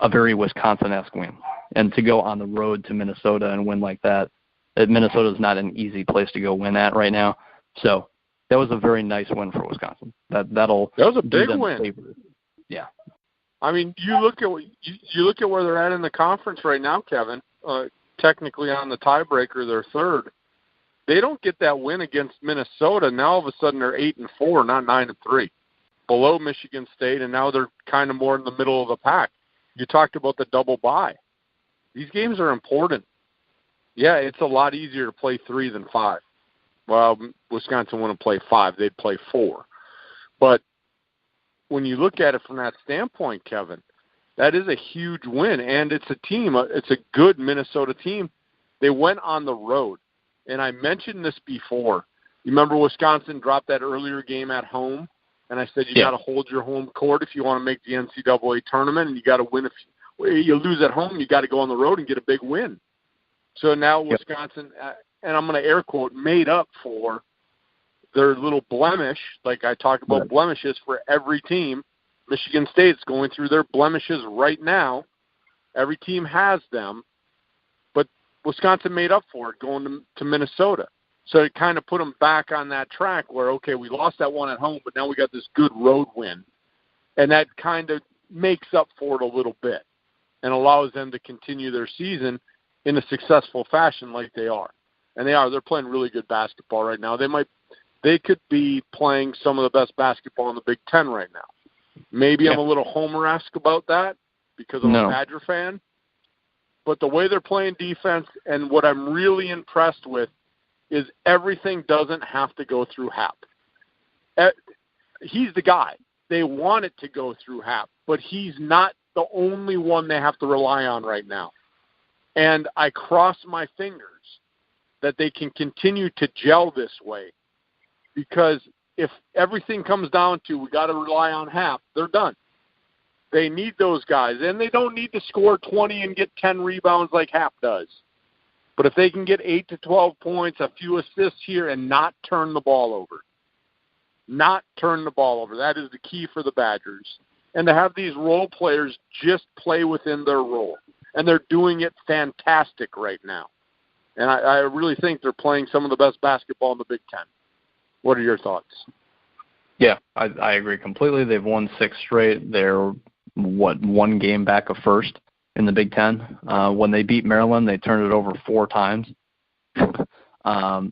very Wisconsin-esque win. And to go on the road to Minnesota and win like that, Minnesota is not an easy place to go win at right now. So that was a very nice win for Wisconsin. That was a big win. Favor. Yeah. I mean, you look at where they're at in the conference right now, Kevin. Technically on the tiebreaker, they're third. They don't get that win against Minnesota. Now all of a sudden they're 8-4, not 9-3, below Michigan State, and now they're kind of more in the middle of the pack. You talked about the double bye. These games are important. Yeah, it's a lot easier to play 3 than 5. Well, Wisconsin wouldn't play 5. They'd play 4. But when you look at it from that standpoint, Kevin, that is a huge win. And it's a team. It's a good Minnesota team. They went on the road. And I mentioned this before. You remember Wisconsin dropped that earlier game at home? And I said you got to hold your home court if you want to make the NCAA tournament, and you got to win. If you lose at home, you got to go on the road and get a big win. So now Wisconsin, and I'm going to air quote, made up for their little blemish, like I talked about blemishes for every team. Michigan State's going through their blemishes right now. Every team has them, but Wisconsin made up for it going to Minnesota. So it kind of put them back on that track where, okay, we lost that one at home, but now we got this good road win. And that kind of makes up for it a little bit and allows them to continue their season in a successful fashion like they are. And they are. They're playing really good basketball right now. They could be playing some of the best basketball in the Big Ten right now. Maybe I'm a little Homer-esque about that because I'm a Badger fan. But the way they're playing defense and what I'm really impressed with is everything doesn't have to go through Hap. He's the guy. They want it to go through Hap, but he's not the only one they have to rely on right now. And I cross my fingers that they can continue to gel this way, because if everything comes down to we got to rely on Hap, they're done. They need those guys, and they don't need to score 20 and get 10 rebounds like Hap does. But if they can get 8 to 12 points, a few assists here, and not turn the ball over, that is the key for the Badgers. And to have these role players just play within their role. And they're doing it fantastic right now. And I really think they're playing some of the best basketball in the Big Ten. What are your thoughts? Yeah, I agree completely. They've won 6 straight. They're, one game back of first in the Big Ten. When they beat Maryland, they turned it over 4 times. They're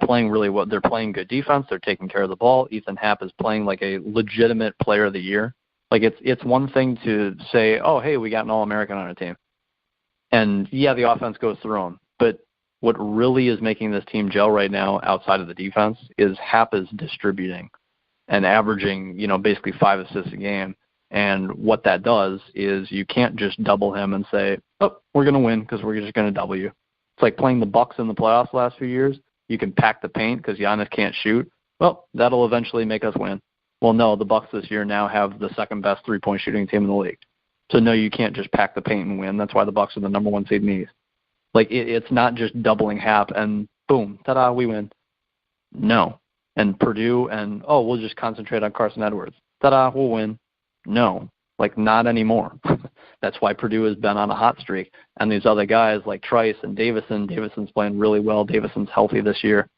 playing really well. They're playing good defense. They're taking care of the ball. Ethan Happ is playing like a legitimate player of the year. Like it's one thing to say, oh, hey, we got an All-American on our team. And, yeah, the offense goes through them. But what really is making this team gel right now outside of the defense is Happ is distributing and averaging, basically 5 assists a game. And what that does is you can't just double him and say, oh, we're going to win because we're just going to double you. It's like playing the Bucks in the playoffs the last few years. You can pack the paint because Giannis can't shoot. Well, that'll eventually make us win. Well, no, the Bucks this year now have the second best three-point shooting team in the league. So, no, you can't just pack the paint and win. That's why the Bucks are the number 1 seed in the East. Like, it's not just doubling Hap and boom, ta-da, we win. No. And Purdue and, we'll just concentrate on Carson Edwards. Ta-da, we'll win. No. Like, not anymore. That's why Purdue has been on a hot streak. And these other guys like Trice and Davison's playing really well. Davison's healthy this year.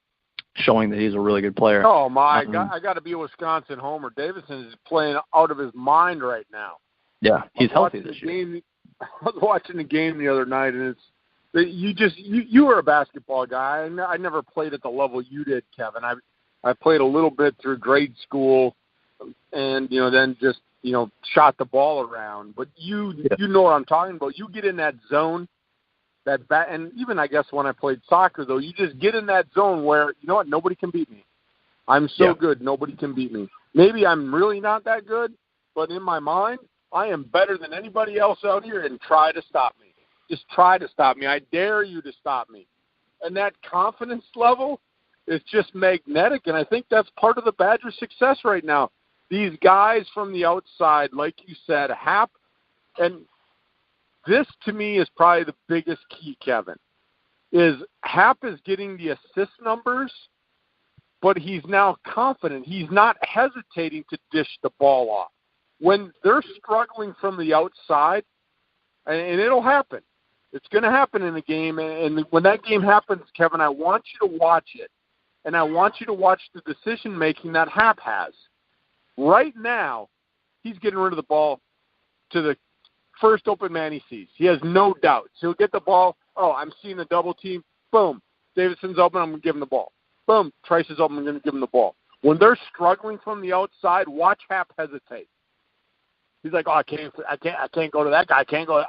showing that he's a really good player. Oh, my God. I got to be a Wisconsin homer. Davison is playing out of his mind right now. Yeah, he's healthy this year. I was watching the game the other night, and you were a basketball guy. I never played at the level you did, Kevin. I played a little bit through grade school and, then just, shot the ball around. But you know what I'm talking about. You get in that zone, and even I guess when I played soccer, though, you just get in that zone where, you know what, nobody can beat me. I'm so good, nobody can beat me. Maybe I'm really not that good, but in my mind, I am better than anybody else out here, and try to stop me. Just try to stop me. I dare you to stop me. And that confidence level is just magnetic, and I think that's part of the Badgers' success right now. These guys from the outside, like you said, Hap, and this to me is probably the biggest key, Kevin, is Hap is getting the assist numbers, but he's now confident. He's not hesitating to dish the ball off. When they're struggling from the outside, and it'll happen. It's going to happen in a game, and when that game happens, Kevin, I want you to watch it, and I want you to watch the decision-making that Hap has. Right now, he's getting rid of the ball to the first open man he sees. He has no doubts. He'll get the ball. Oh, I'm seeing a double team. Boom. Davidson's open. I'm going to give him the ball. Boom. Trice is open. I'm going to give him the ball. When they're struggling from the outside, watch Hap hesitate. He's like, oh, I can't go to that guy. I can't go.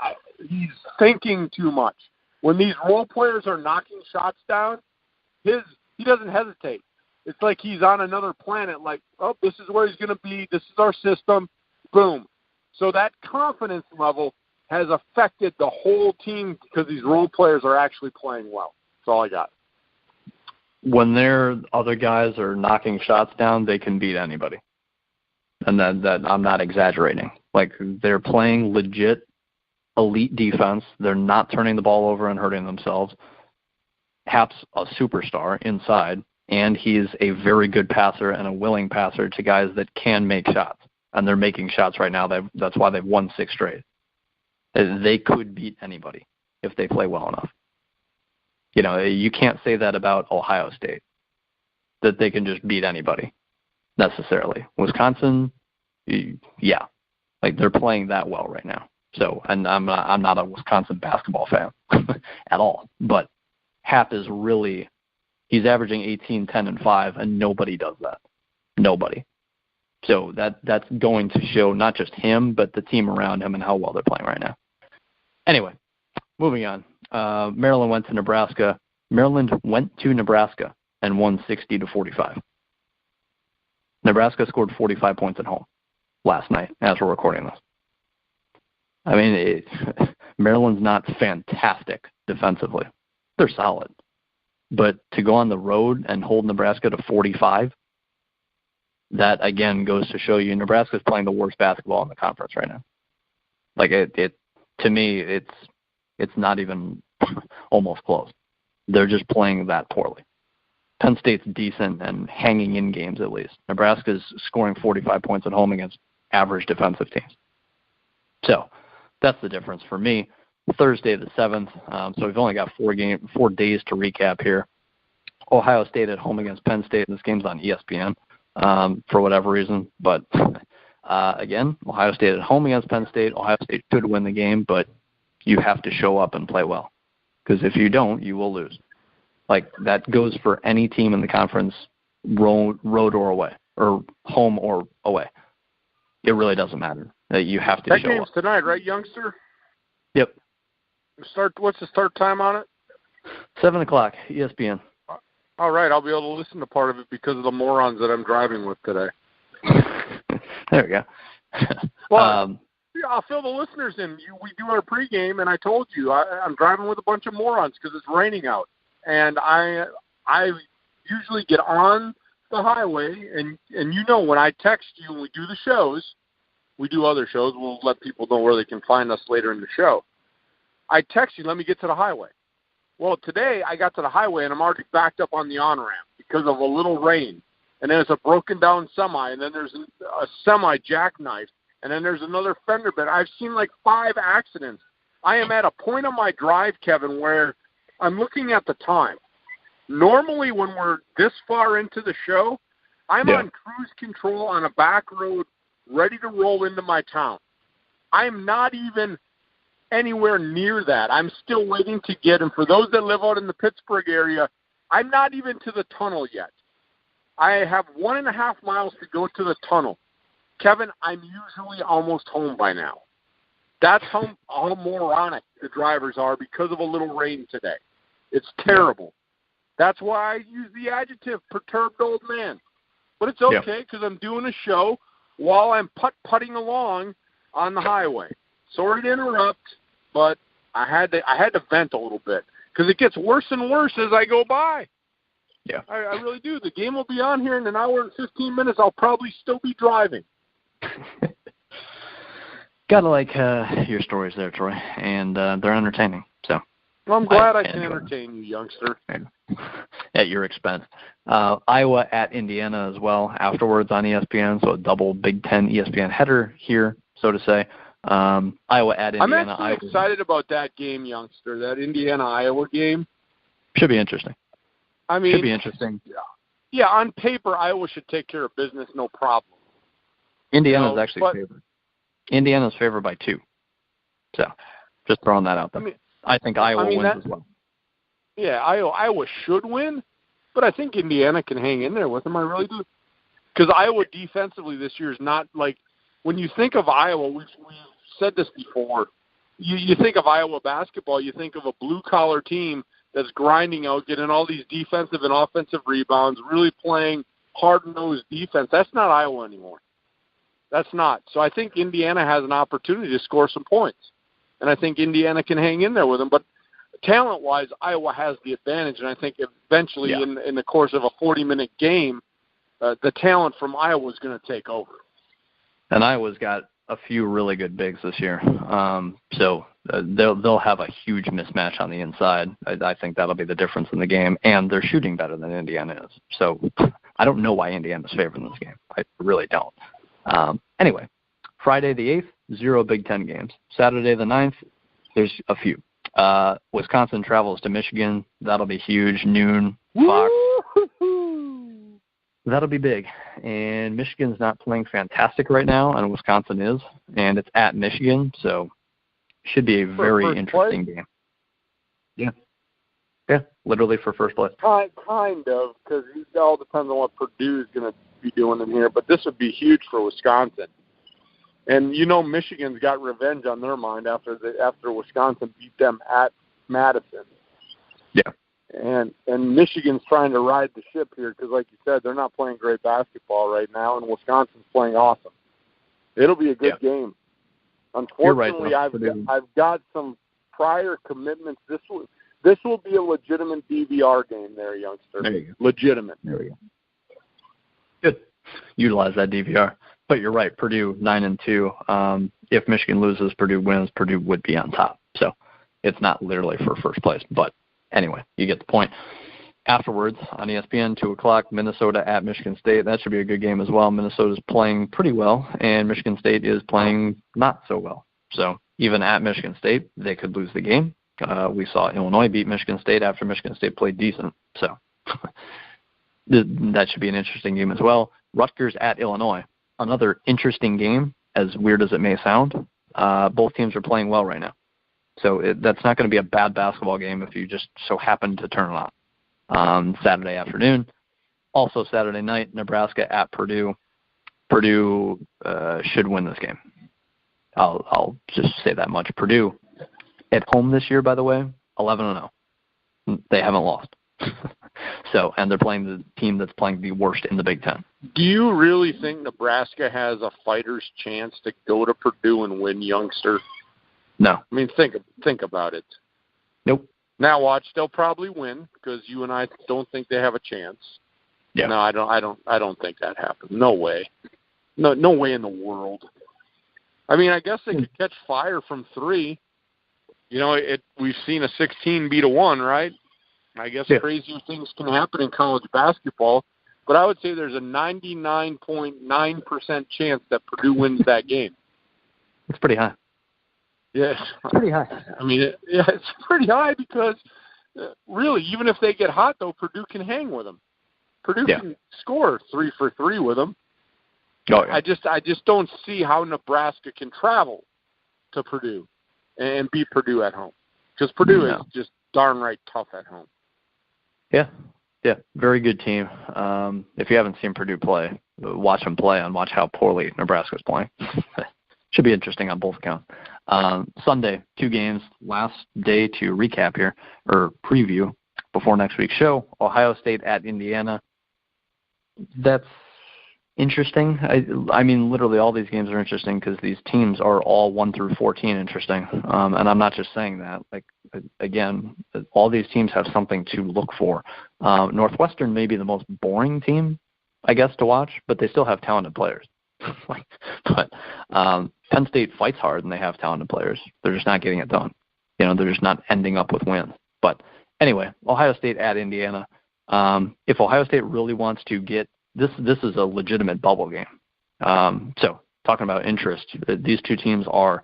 He's thinking too much. When these role players are knocking shots down, he doesn't hesitate. It's like he's on another planet, like, oh, this is where he's going to be. This is our system. Boom. So that confidence level has affected the whole team because these role players are actually playing well. That's all I got. When their other guys are knocking shots down, they can beat anybody. And that I'm not exaggerating. Like, they're playing legit elite defense. They're not turning the ball over and hurting themselves. Hap's a superstar inside, and he's a very good passer and a willing passer to guys that can make shots. And they're making shots right now. That's why they've won 6 straight. They could beat anybody if they play well enough. You can't say that about Ohio State, that they can just beat anybody necessarily. Wisconsin, yeah, like they're playing that well right now. So, and I'm not a Wisconsin basketball fan at all. But Hap is he's averaging 18, 10, and 5, and nobody does that. Nobody. So that's going to show not just him, but the team around him and how well they're playing right now. Anyway, moving on. Maryland went to Nebraska. Maryland went to Nebraska and won 60-45. Nebraska scored 45 points at home last night as we're recording this. I mean, Maryland's not fantastic defensively. They're solid. But to go on the road and hold Nebraska to 45, that, again, goes to show you Nebraska's playing the worst basketball in the conference right now. Like, to me, it's not even almost close. They're just playing that poorly. Penn State's decent and hanging in games at least. Nebraska's scoring 45 points at home against average defensive teams. So that's the difference for me. Thursday the 7th, so we've only got 4 days to recap here. Ohio State at home against Penn State. This game's on ESPN for whatever reason. But, again, Ohio State at home against Penn State. Ohio State should win the game, but you have to show up and play well. Because if you don't, you will lose. Like, that goes for any team in the conference, road or away, or home or away. It really doesn't matter. You have to show up. That game's tonight, right, youngster? Yep. What's the start time on it? 7 o'clock, ESPN. All right, I'll be able to listen to part of it because of the morons that I'm driving with today. There we go. Well, I'll fill the listeners in. We do our pregame, and I told you I'm driving with a bunch of morons because it's raining out. And I usually get on the highway, and when I text you when we do the shows, we do other shows, we'll let people know where they can find us later in the show. I text you, let me get to the highway. Well, today I got to the highway, and I'm already backed up on the on-ramp because of a little rain. And then there's a broken-down semi, and then there's a semi jackknife, and then there's another fender bender. I've seen like 5 accidents. I am at a point on my drive, Kevin, where I'm looking at the time. Normally when we're this far into the show, I'm Yeah. on cruise control on a back road ready to roll into my town. I'm not even anywhere near that. I'm still waiting to get, and for those that live out in the Pittsburgh area, I'm not even to the tunnel yet. I have 1.5 miles to go to the tunnel. Kevin, I'm usually almost home by now. That's how moronic the drivers are because of a little rain today. It's terrible. That's why I use the adjective perturbed old man. But it's okay because I'm doing a show while I'm putt-putting along on the highway. Sorry to interrupt, but I had to vent a little bit because it gets worse and worse as I go by. Yeah. I really do. The game will be on here in an hour and 15 minutes. I'll probably still be driving. Gotta like your stories there, Troy, and they're entertaining. So. Well, I'm glad I can entertain you, youngster. At your expense. Iowa at Indiana as well afterwards on ESPN, so a double Big Ten ESPN header here, so to say. Iowa at Indiana. I'm actually excited about that game, youngster, that Indiana-Iowa game. Should be interesting. I mean, should be interesting. Yeah, on paper, Iowa should take care of business, no problem. Indiana's actually favored. Indiana's favored by 2. So, just throwing that out there. I think Iowa wins as well. Yeah, Iowa should win, but I think Indiana can hang in there with them. I really do. Because Iowa defensively this year is not like, when you think of Iowa, we've said this before, you think of Iowa basketball, you think of a blue-collar team that's grinding out, getting all these defensive and offensive rebounds, really playing hard-nosed defense. That's not Iowa anymore. That's not. So I think Indiana has an opportunity to score some points. And I think Indiana can hang in there with them. But talent-wise, Iowa has the advantage. And I think eventually in the course of a 40-minute game, the talent from Iowa is going to take over. And Iowa's got a few really good bigs this year. So they'll have a huge mismatch on the inside. I think that'll be the difference in the game. And they're shooting better than Indiana is. So I don't know why Indiana's favored in this game. I really don't. Anyway, Friday the 8th, 0 Big Ten games. Saturday the 9th, there's a few. Wisconsin travels to Michigan. That'll be huge. Noon, Fox. Woo-hoo-hoo. That'll be big. And Michigan's not playing fantastic right now, and Wisconsin is. And it's at Michigan, so should be a very interesting game. Yeah. Yeah, literally for first place. Kind of, because it all depends on what Purdue is going to be doing in here. But this would be huge for Wisconsin. And you know Michigan's got revenge on their mind after Wisconsin beat them at Madison. Yeah. And Michigan's trying to ride the ship here because, like you said, they're not playing great basketball right now, and Wisconsin's playing awesome. It'll be a good game. Unfortunately, right, I've got some prior commitments. This will be a legitimate DVR game there, youngster. There you go. Legitimate. There we go. Good. Utilize that DVR. But you're right, Purdue 9-2. If Michigan loses, Purdue wins, Purdue would be on top. So it's not literally for first place. But anyway, you get the point. Afterwards, on ESPN, 2 o'clock, Minnesota at Michigan State. That should be a good game as well. Minnesota's playing pretty well, and Michigan State is playing not so well. So even at Michigan State, they could lose the game. We saw Illinois beat Michigan State after Michigan State played decent. So that should be an interesting game as well. Rutgers at Illinois. Another interesting game, as weird as it may sound. Both teams are playing well right now. So that's not going to be a bad basketball game if you just so happen to turn it on. Saturday afternoon. Also Saturday night, Nebraska at Purdue. Purdue should win this game. I'll just say that much. Purdue, at home this year, by the way, 11-0. They haven't lost. So, and they're playing the team that's playing the worst in the Big Ten. Do you really think Nebraska has a fighter's chance to go to Purdue and win, youngster? No. I mean, think about it. Nope. Now watch, they'll probably win because you and I don't think they have a chance. Yeah. No, I don't think that happens. No way. No way in the world. I mean, I guess they could catch fire from 3. You know, we've seen a 16 beat a 1, right? I guess crazier things can happen in college basketball, but I would say there's a 99.9% chance that Purdue wins that game. It's pretty high. Yes. It's pretty high. I mean, it's pretty high because really, even if they get hot, though, Purdue can hang with them. Purdue can score 3 for 3 with them. Oh, yeah. I just don't see how Nebraska can travel to Purdue and beat Purdue at home, because Purdue is just darn right tough at home. Yeah, very good team. If you haven't seen Purdue play, watch them play and watch how poorly Nebraska's playing. Should be interesting on both accounts. Sunday, 2 games. Last day to recap here, or preview before next week's show. Ohio State at Indiana. That's interesting. I mean, literally all these games are interesting because these teams are all 1 through 14 interesting. And I'm not just saying that. Like, again, all these teams have something to look for. Northwestern may be the most boring team, I guess, to watch, but they still have talented players. But Penn State fights hard and they have talented players. They're just not getting it done. They're just not ending up with wins. But anyway, Ohio State at Indiana. If Ohio State really wants to get this is a legitimate bubble game. So talking about interest, these two teams are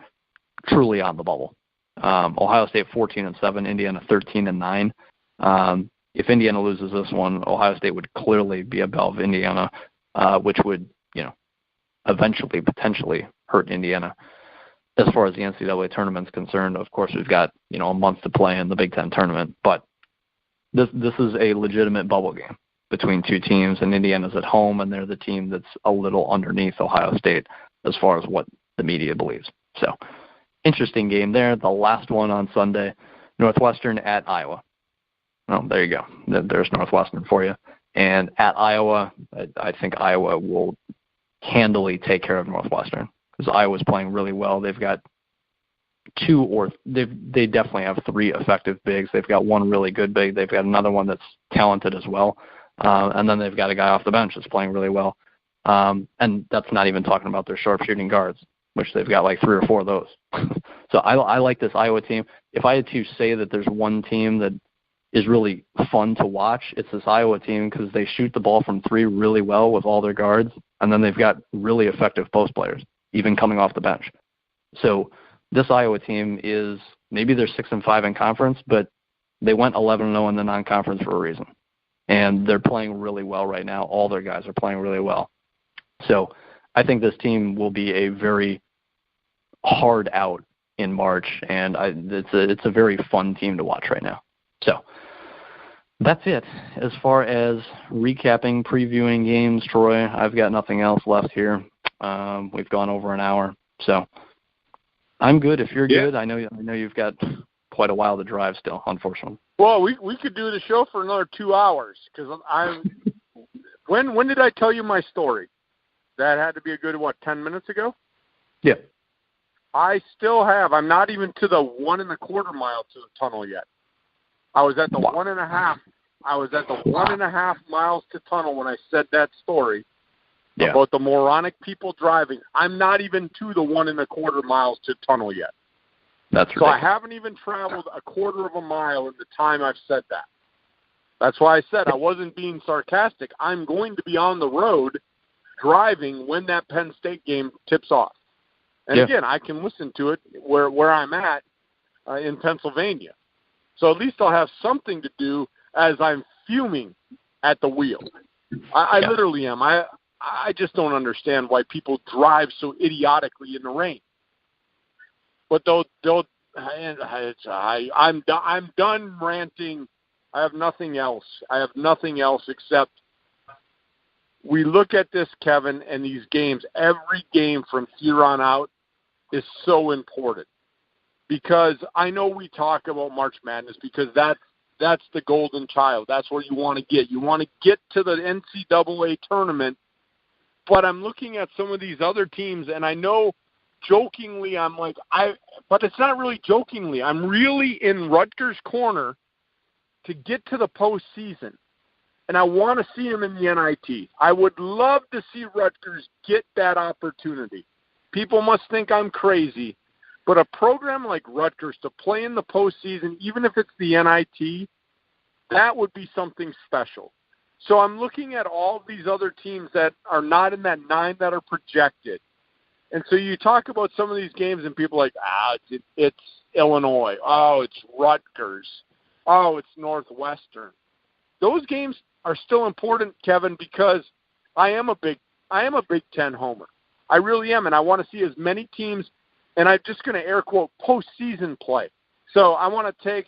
truly on the bubble. Ohio State 14-7, Indiana 13-9. If Indiana loses this one, Ohio State would clearly be above Indiana, which would eventually potentially hurt Indiana. As far as the NCAA tournament's concerned, of course, we've got a month to play in the Big Ten tournament, but this is a legitimate bubble game between two teams, and Indiana's at home, and they're the team that's a little underneath Ohio State as far as what the media believes. So, interesting game there. The last one on Sunday, Northwestern at Iowa. Oh, there you go. There's Northwestern for you. And at Iowa, I think Iowa will handily take care of Northwestern because Iowa's playing really well. They've got they definitely have 3 effective bigs. They've got one really good big. They've got another one that's talented as well. And then they've got a guy off the bench that's playing really well. And that's not even talking about their sharpshooting guards, which they've got like 3 or 4 of those. So I like this Iowa team. If I had to say that there's one team that is really fun to watch, it's this Iowa team because they shoot the ball from 3 really well with all their guards, and then they've got really effective post players, even coming off the bench. So this Iowa team is maybe they're 6-5 in conference, but they went 11-0 in the non-conference for a reason. And they're playing really well right now. All their guys are playing really well. So I think this team will be a very hard out in March, and it's a very fun team to watch right now. So that's it. As far as recapping, previewing games, Troy, I've got nothing else left here. We've gone over an hour. So I'm good if you're good. I know you've got quite a while to drive still, unfortunately. Well, we could do the show for another 2 hours because when did I tell you my story? That had to be a good 10 minutes ago? Yeah. I still have. I'm not even to the 1.25 mile to the tunnel yet. I was at the 1.5. I was at the 1.5 miles to tunnel when I said that story about the moronic people driving. I'm not even to the 1.25 miles to tunnel yet. That's so ridiculous. I haven't even traveled 1/4 mile in the time I've said that. That's why I said I wasn't being sarcastic. I'm going to be on the road driving when that Penn State game tips off. And again, I can listen to it where I'm at in Pennsylvania. So at least I'll have something to do as I'm fuming at the wheel. I literally am. I just don't understand why people drive so idiotically in the rain. But I'm done ranting. I have nothing else. Except we look at this, Kevin, and these games. Every game from here on out is so important. Because I know we talk about March Madness because that's the golden child. That's where you want to get. You want to get to the NCAA tournament. But I'm looking at some of these other teams, and I know jokingly I'm like, but it's not really jokingly. I'm really in Rutgers' corner to get to the postseason. And I want to see them in the NIT. I would love to see Rutgers get that opportunity. People must think I'm crazy. But a program like Rutgers to play in the postseason, even if it's the NIT, that would be something special. So I'm looking at all these other teams that are not in that 9 that are projected. And so you talk about some of these games and people are like, it's Illinois. Oh, it's Rutgers. oh, it's Northwestern. Those games are still important, Kevin, because I am a Big Ten homer. I really am, and I want to see as many teams, and I'm just going to air quote, postseason play. So I want to take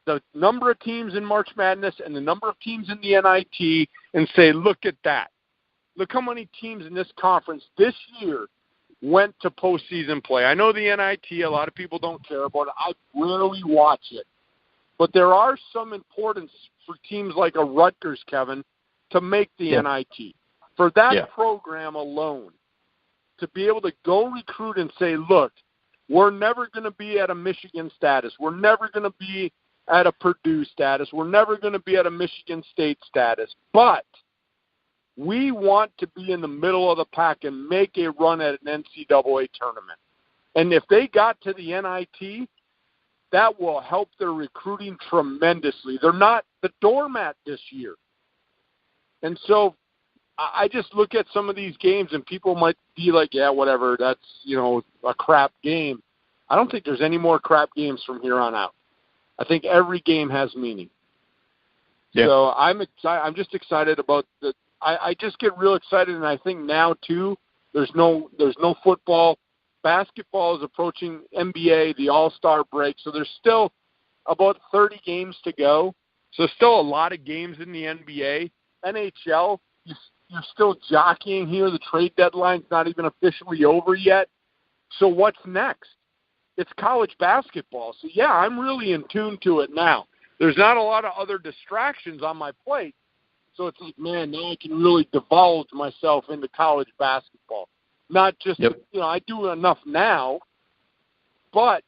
the number of teams in March Madness and the number of teams in the NIT and say, look at that. Look how many teams in this conference this year went to postseason play. I know the NIT, a lot of people don't care about it. I rarely watch it. But there are some importance for teams like a Rutgers, Kevin, to make the NIT. For that program alone, to be able to go recruit and say, look, we're never going to be at a Michigan status. We're never going to be at a Purdue status. We're never going to be at a Michigan State status. But we want to be in the middle of the pack and make a run at an NCAA tournament. And if they got to the NIT, that will help their recruiting tremendously. They're not the doormat this year. And so I just look at some of these games and people might be like, yeah, whatever, that's, a crap game. I don't think there's any more crap games from here on out. I think every game has meaning. Yeah. So I'm just excited about the I just get real excited, and I think now too there's no football. Basketball is approaching NBA, the All-Star break, so there's still about 30 games to go. So still a lot of games in the NBA. NHL, you're still jockeying here. The trade deadline's not even officially over yet. So what's next? It's college basketball. So, yeah, I'm really in tune to it now. There's not a lot of other distractions on my plate. So it's like, man, now I can really divulge myself into college basketball. Not just, I do enough now, but,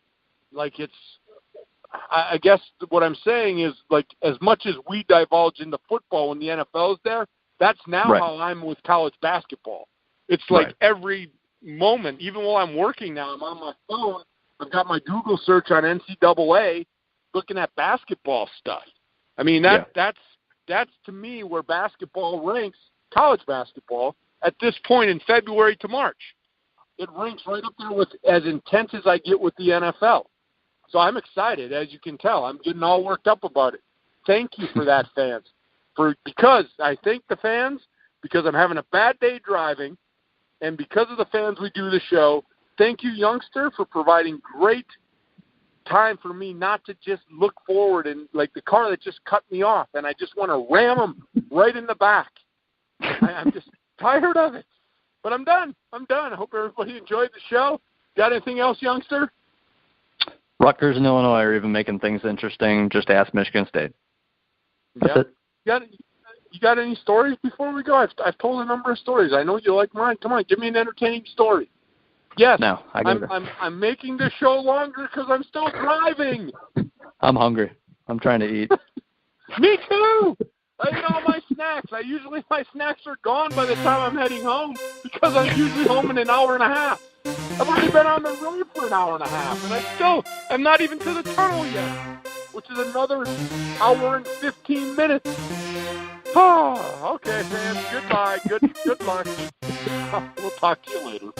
I guess what I'm saying is, as much as we divulge into football when the NFL is there, that's now how I'm with college basketball. It's like every moment, even while I'm working now, I'm on my phone, I've got my Google search on NCAA looking at basketball stuff. I mean, that's to me where basketball ranks, college basketball, at this point in February to March. It ranks right up there with as intense as I get with the NFL. So I'm excited, as you can tell. I'm getting all worked up about it. Thank you for that, fans. Because I thank the fans, because I'm having a bad day driving, and because of the fans we do the show. Thank you, youngster, for providing great time for me not to just look forward and like the car that just cut me off, and I just want to ram them right in the back. I'm just tired of it. But I'm done. I hope everybody enjoyed the show. Got anything else, youngster? Rutgers and Illinois are even making things interesting. Just ask Michigan State. That's it. You got any stories before we go? I've told a number of stories. I know you like mine. Come on, give me an entertaining story. Yes, no, I'm making this show longer because I'm still driving. I'm hungry. I'm trying to eat. Me too. I ate all my snacks. My snacks are gone by the time I'm heading home because I'm usually home in an hour and a half. I've already been on the road for an hour and a half, and I'm not even to the tunnel yet, which is another hour and 15 minutes. Oh, okay, fans. Goodbye. Good luck. We'll talk to you later.